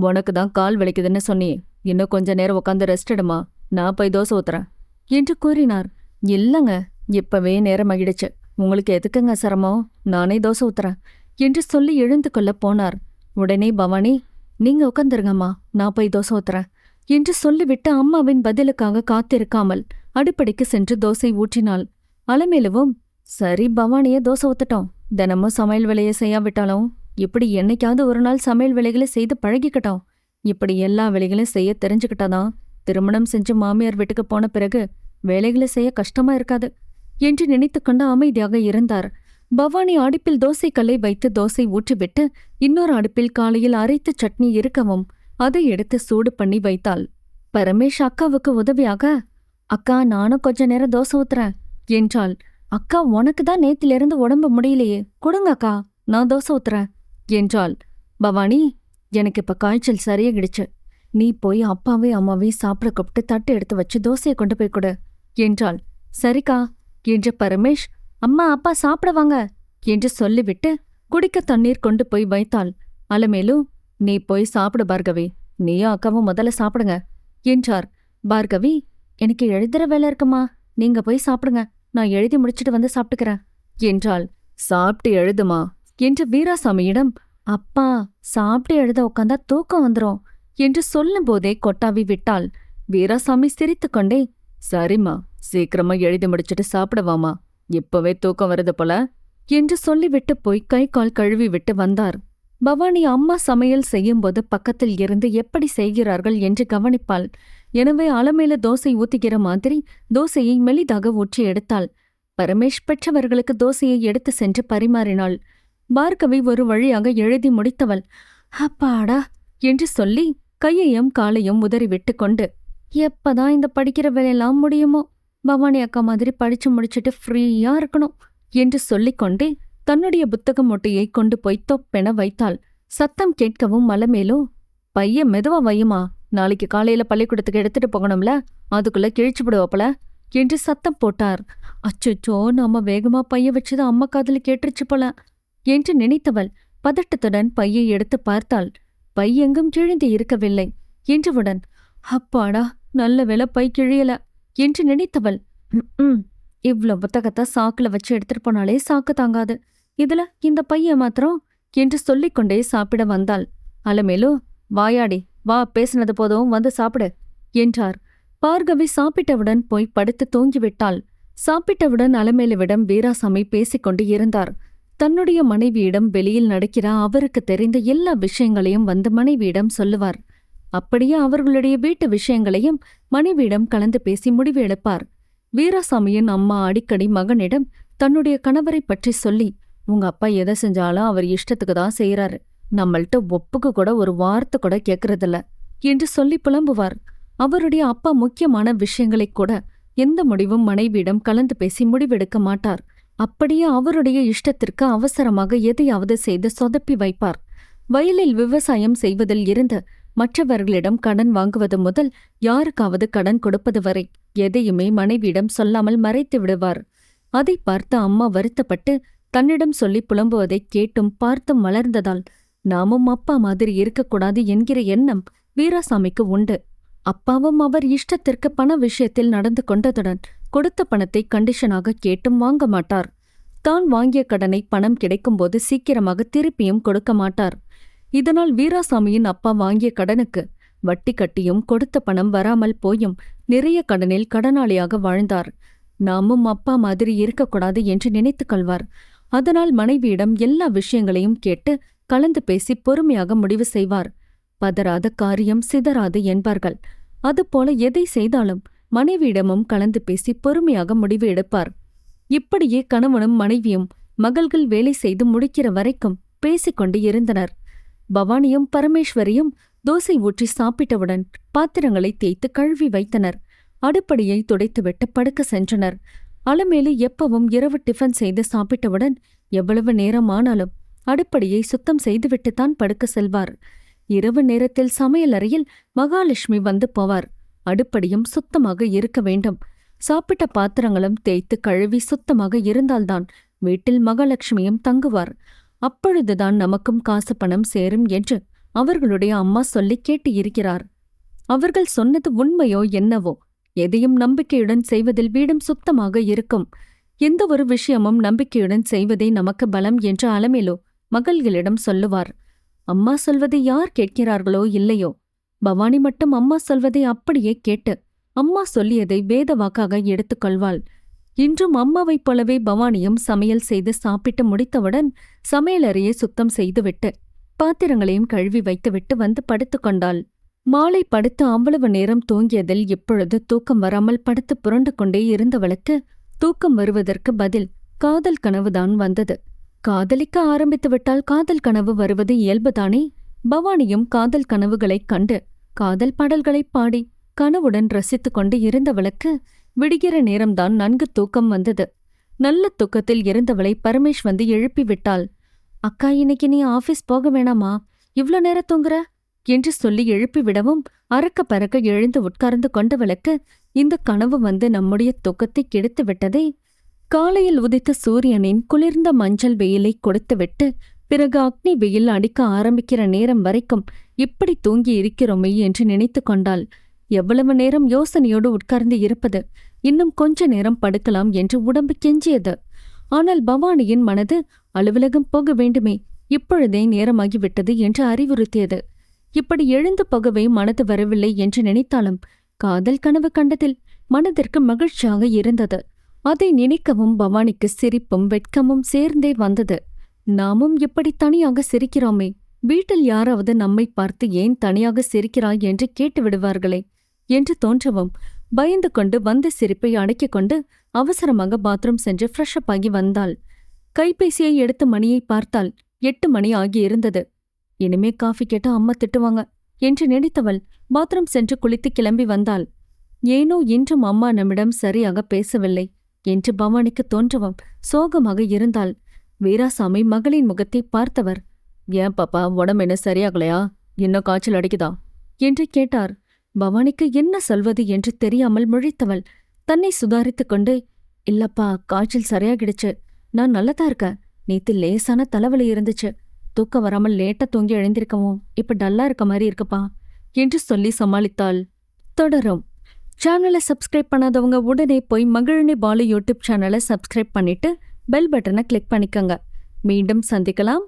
உனக்கு தான் கால் வலிக்குதுன்னு சொன்னியே, இன்னும் கொஞ்ச நேரம் உட்காந்து ரெஸ்ட் எடுமா, நான் போய் தோசை ஊத்துறேன் என்று கூறினார். இல்லங்க, இப்பவே நேரம் ஆகிடுச்சு, உங்களுக்கு எதுக்குங்க சிரமம், நானே தோசை ஊத்துறேன் என்று சொல்லி எழுந்து கொள்ள போனார். உடனே பவானி, நீங்க உட்காந்துருங்கம்மா, நான் போய் தோசை ஊத்துறேன் என்று சொல்லிவிட்டு அம்மாவின் பதிலுக்காக காத்திருக்காமல் அடுப்படிக்கு சென்று தோசை ஊற்றினாள். அலமேலுவும், சரி பவானியே தோசை ஊத்தட்டும், தினமும் சமையல் வேலையை செய்யாவிட்டாலும் இப்படி என்னைக்காவது ஒரு நாள் சமையல் வேலைகளை செய்து பழகிக்கட்டும். இப்படி எல்லா வேலைகளையும் செய்ய தெரிஞ்சுக்கிட்டாதான் திருமணம் செஞ்சு மாமியார் வீட்டுக்கு போன பிறகு வேலைகளை செய்ய கஷ்டமா இருக்காது என்று நினைத்துக்கொண்டு அமைதியாக இருந்தார். பவானி அடுப்பில் தோசை கல்லை வைத்து தோசை ஊற்றிவிட்டு இன்னொரு அடுப்பில் காலையில் அரைத்த சட்னி இருக்கவும் அதை எடுத்து சூடு பண்ணி வைத்தாள். பரமேஷ் அக்காவுக்கு உதவியாக, அக்கா, நானும் கொஞ்ச நேரம் தோசை ஊத்துறேன் என்றாள். அக்கா, உனக்கு தான் நேத்திலிருந்து உடம்பு முடியலையே, கொடுங்க அக்கா, நான் தோசை ஊத்துறேன் என்றாள். பவானி, எனக்கு இப்ப காய்ச்சல் சரியாகிடுச்சு, நீ போய் அப்பாவே அம்மாவே சாப்பிட கூப்பிட்டு தட்டு எடுத்து வச்சு தோசையை கொண்டு போய் கொடு என்றாள். சரிக்கா என்ற பரமேஷ், அம்மா அப்பா சாப்பிடுவாங்க என்று சொல்லிவிட்டு குடிக்க தண்ணீர் கொண்டு போய் வைத்தாள். அலமேலு, நீ போய் சாப்பிடு பார்கவி, நீயும் அக்காவும் முதல்ல சாப்பிடுங்க என்றார். பார்கவி, எனக்கு எழுதுற வேலை இருக்குமா, நீங்க போய் சாப்பிடுங்க, நான் எழுதி முடிச்சிட்டு வந்து சாப்பிட்டுக்கிறேன் என்றாள். சாப்பிட்டு எழுதுமா என்று வீராசாமியிடம், அப்பா, சாப்பிட்டு எழுத உட்காந்தா தூக்கம் வந்துரும் என்று சொல்லும் போதே கொட்டாவி விட்டாள். வீராசாமி சிரித்துக்கொண்டே, சரிம்மா, சீக்கிரமா எழுதி முடிச்சிட்டு சாப்பிடவாமா, இப்பவே தூக்கம் வருது போல என்று சொல்லிவிட்டு போய் கை கால் கழுவி விட்டு வந்தார். பவானி அம்மா சமையல் செய்யும்போது பக்கத்தில் இருந்து எப்படி செய்கிறார்கள் என்று கவனிப்பாள். எனவே அலமேல தோசை ஊத்துகிற மாதிரி தோசையை மெலிதாக ஊற்றி எடுத்தாள். பரமேஷ் பெற்றவர்களுக்கு தோசையை எடுத்து சென்று பரிமாறினாள். பார்கவி ஒரு வழியாக எழுதி முடித்தவள், அப்பாடா என்று சொல்லி கையையும் காலையும் உதறிவிட்டு கொண்டு, எப்பதான் இந்த படிக்கிற வேலையெல்லாம் முடியுமோ, பவானி அக்கா மாதிரி படிச்சு முடிச்சுட்டு ஃப்ரீயா இருக்கணும் என்று சொல்லிக்கொண்டே தன்னுடைய புத்தக மூட்டையை கொண்டு போய் தொப்பென வைத்தாள். சத்தம் கேட்கவும் அலமேலு, பையன் மெதுவா வையுமா, நாளைக்கு காலையில பள்ளிக்கூடத்துக்கு எடுத்துட்டு போகணும்ல, அதுக்குள்ள கிழிச்சு விடுவாப்பல என்று சத்தம் போட்டார். அச்சோ, நாம வேகமா பைய வச்சது அம்மா காதுல கேட்டுருச்சு போல என்று நினைத்தவள் பதட்டத்துடன் பையை எடுத்து பார்த்தாள். பை எங்கும் கிழிந்து இருக்கவில்லை என்றவுடன், அப்பாடா, நல்ல வேளை பை கிழியல என்று நினைத்தவள், இவ்ளோ புத்தகத்தை சாக்குல வச்சு எடுத்துட்டு போனாலே சாக்கு தாங்காது, இதுல இந்த பைய மாத்திரம் என்று சொல்லிக்கொண்டே சாப்பிட வந்தாள். அலமேலு, வாயாடி வா, பேசினது போதும், வந்து சாப்பிடு என்றார். பார்கவி சாப்பிட்டவுடன் போய் படுத்து தூங்கிவிட்டாள். சாப்பிட்டவுடன் அலமேலுவிடம் வீராசாமி பேசிக்கொண்டு இருந்தார். தன்னுடைய மனைவியிடம் வெளியில் நடக்கிற அவருக்கு தெரிந்த எல்லா விஷயங்களையும் வந்து மனைவியிடம் சொல்லுவார். அப்படியே அவர்களுடைய வீட்டு விஷயங்களையும் மனைவியிடம் கலந்து பேசி முடிவு எடுப்பார். வீராசாமியின் அம்மா அடிக்கடி மகனிடம் தன்னுடைய கணவரை பற்றி சொல்லி, உங்க அப்பா எதை செஞ்சாலும் அவர் இஷ்டத்துக்கு தான் செய்யறாரு, நம்மள்ட்ட ஒப்புக்கு கூட ஒரு வார்த்தை கூட கேட்கறதில்ல என்று சொல்லி புலம்புவார். அவருடைய அப்பா முக்கியமான விஷயங்களை கூட எந்த முடிவும் மனைவியிடம் கலந்து பேசி முடிவெடுக்க மாட்டார். அப்படியே அவருடைய இஷ்டத்திற்கு அவசரமாக எதையாவது செய்து சொதப்பி வைப்பார். வயலில் விவசாயம் செய்வதில் இருந்து மற்றவர்களிடம் கடன் வாங்குவது முதல் யாருக்காவது கடன் கொடுப்பது வரை எதையுமே மனைவியிடம் சொல்லாமல் மறைத்து விடுவார். அதை பார்த்து அம்மா வருத்தப்பட்டு தன்னிடம் சொல்லி புலம்புவதை கேட்டும் பார்த்தும் வளர்ந்ததால் நாமும் அப்பா மாதிரி இருக்கக்கூடாது என்கிற எண்ணம் வீராசாமிக்கு உண்டு. அப்பாவும் அவர் இஷ்டத்திற்கு பண விஷயத்தில் நடந்து கொண்டதுடன் கொடுத்த பணத்தை கண்டிஷனாக கேட்டும் வாங்க மாட்டார். தான் வாங்கிய கடனை பணம் கிடைக்கும்போது சீக்கிரமாக திருப்பியும் கொடுக்க மாட்டார். இதனால் வீராசாமியின் அப்பா வாங்கிய கடனுக்கு வட்டி கட்டியும் கொடுத்த பணம் வராமல் போயும் நிறைய கடனில் கடனாளியாக வாழ்ந்தார். நாமும் அப்பா மாதிரி இருக்கக்கூடாது என்று நினைத்துக் கொள்வார். அதனால் மனைவியிடம் எல்லா விஷயங்களையும் கேட்டு கலந்து பேசி பொறுமையாக முடிவு செய்வார். பதறாத காரியம் சிதறாது என்பார்கள். அதுபோல எதை செய்தாலும் மனைவியிடமும் கலந்து பேசி பொறுமையாக முடிவு எடுப்பார். இப்படியே கணவனும் மனைவியும் மகள்கள் வேலை செய்து முடிக்கிற வரைக்கும் பேசிக்கொண்டு இருந்தனர். பவானியும் பரமேஸ்வரியும் தோசை ஊற்றி சாப்பிட்டவுடன் பாத்திரங்களை தேய்த்து கழுவி வைத்தனர். அடுப்படியை துடைத்துவிட்டு படுக்க சென்றனர். அலமேலு எப்பவும் இரவு டிஃபன் செய்து சாப்பிட்டவுடன் எவ்வளவு நேரம் ஆனாலும் அடுப்படியை சுத்தம் செய்துவிட்டுத்தான் படுக்க செல்வார். இரவு நேரத்தில் சமையலறையில் மகாலட்சுமி வந்து போவார். அடுப்படியும் சுத்தமாக இருக்க வேண்டும். சாப்பிட்ட பாத்திரங்களும் தேய்த்து கழுவி சுத்தமாக இருந்தால்தான் வீட்டில் மகாலட்சுமியும் தங்குவார். அப்பொழுதுதான் நமக்கும் காசு பணம் சேரும் என்று அவர்களுடைய அம்மா சொல்லி கேட்டு இருக்கிறார். அவர்கள் சொன்னது உண்மையோ என்னவோ, எதையும் நம்பிக்கையுடன் செய்வதில் வீடும் சுத்தமாக இருக்கும். எந்த ஒரு விஷயமும் நம்பிக்கையுடன் செய்வதே நமக்கு பலம் என்று அலமேலு மகள்களிடம் சொல்லுவார். அம்மா சொல்வதை யார் கேட்கிறார்களோ இல்லையோ, பவானி மட்டும் அம்மா சொல்வதை அப்படியே கேட்டு அம்மா சொல்லியதை வேத வாக்காக எடுத்துக்கொள்வாள். இன்றும் அம்மாவைப் போலவே பவானியும் சமையல் செய்து சாப்பிட்டு முடித்தவுடன் சமையலறையை சுத்தம் செய்துவிட்டு பாத்திரங்களையும் கழுவி வைத்துவிட்டு வந்து படுத்துக்கொண்டாள். மாலை படுத்து அவ்வளவு நேரம் தூங்கியதில் இப்பொழுது தூக்கம் வராமல் படுத்து புரண்டு கொண்டே இருந்தவளுக்கு தூக்கம் வருவதற்கு பதில் காதல் கனவுதான் வந்தது. காதலிக்க ஆரம்பித்துவிட்டால் காதல் கனவு வருவது இயல்புதானே. பவானியும் காதல் கனவுகளைக் கண்டு காதல் பாடல்களைப் பாடி கனவுடன் ரசித்துக் கொண்டு இருந்தவளுக்கு விடுகிற நேரம்தான் நன்கு தூக்கம் வந்தது. நல்ல தூக்கத்தில் இருந்தவளை பரமேஷ் வந்து எழுப்பிவிட்டாள். அக்கா, இன்னைக்கு நீ ஆபீஸ் போக வேணாமா? இவ்ளோ நேரம் தூங்குற என்று சொல்லி எழுப்பிவிடவும் அறக்க பறக்க எழுந்து உட்கார்ந்து கொண்டவளுக்கு இந்த கனவு வந்து நம்முடைய தூக்கத்தை கெடுத்து விட்டதே. காலையில் உதித்த சூரியனின் குளிர்ந்த மஞ்சள் வெயிலை கொடுத்துவிட்டு பிறகு அக்னி வெயில் அடிக்க ஆரம்பிக்கிற நேரம் வரைக்கும் இப்படி தூங்கி இருக்கிறோமே என்று நினைத்து கொண்டாள். எவ்வளவு நேரம் யோசனையோடு உட்கார்ந்து இருப்பது? இன்னும் கொஞ்ச நேரம் படுக்கலாம் என்று உடம்பு கெஞ்சியது. ஆனால் பவானியின் மனது அலுவலகம் போக வேண்டுமே, இப்பொழுதே நேரமாகிவிட்டது என்று அறிவுறுத்தியது. இப்படி எழுந்து போகவே மனது வரவில்லை என்று நினைத்தாலும் காதல் கனவு கண்டதில் மனதிற்கு மகிழ்ச்சியாக இருந்தது. அதை நினைக்கவும் பவானிக்கு சிரிப்பும் வெட்கமும் சேர்ந்தே வந்தது. நாமும் இப்படி தனியாக சிரிக்கிறோமே, வீட்டில் யாராவது நம்மை பார்த்து ஏன் தனியாக சிரிக்கிறாய் என்று கேட்டு விடுவார்களே என்று தோன்றவும் பயந்து கொண்டு வந்த சிரிப்பை அடக்கிக் கொண்டு அவசரமாக பாத்ரூம் சென்று ஃப்ரெஷ்அப் ஆகி வந்தாள். கைபேசியை எடுத்து மணியை பார்த்தால் 8 மணி ஆகியிருந்தது. இனிமே காஃபி கேட்டா அம்மா திட்டுவாங்க என்று நினைத்தவள் பாத்ரூம் சென்று குளித்து கிளம்பி வந்தாள். ஏனோ இன்றும் அம்மா நம்மிடம் சரியாக பேசவில்லை என்று பவானிக்கு தோன்றவும் சோகமாக இருந்தாள். வீராசாமி மகளின் முகத்தை பார்த்தவர், ஏன் பாப்பா, உடம்பு என்ன சரியாகலையா? இன்னும் காய்ச்சல் அடிக்குதா என்று கேட்டார். பவானிக்கு என்ன சொல்வது என்று தெரியாமல் முழித்தவள் தன்னை சுதாரித்துக் கொண்டு, இல்லப்பா, காய்ச்சல் சரியாகிடுச்சு, நான் நல்லதா இருக்கேன். நேத்து லேசான தலைவலி இருந்துச்சு, தூக்கம் வராமல் லேட்டா தூங்கி எழுந்திருக்கவும் இப்ப டல்லா இருக்க மாதிரி இருக்குப்பா என்று சொல்லி சமாளித்தாள். தொடரும். சேனலை சப்ஸ்கிரைப் பண்ணாதவங்க உடனே போய் மகிழினி பாலு யூடியூப் சேனலை சப்ஸ்கிரைப் பண்ணிட்டு பெல் பட்டனை கிளிக் பண்ணிக்கங்க. மீண்டும் சந்திக்கலாம்.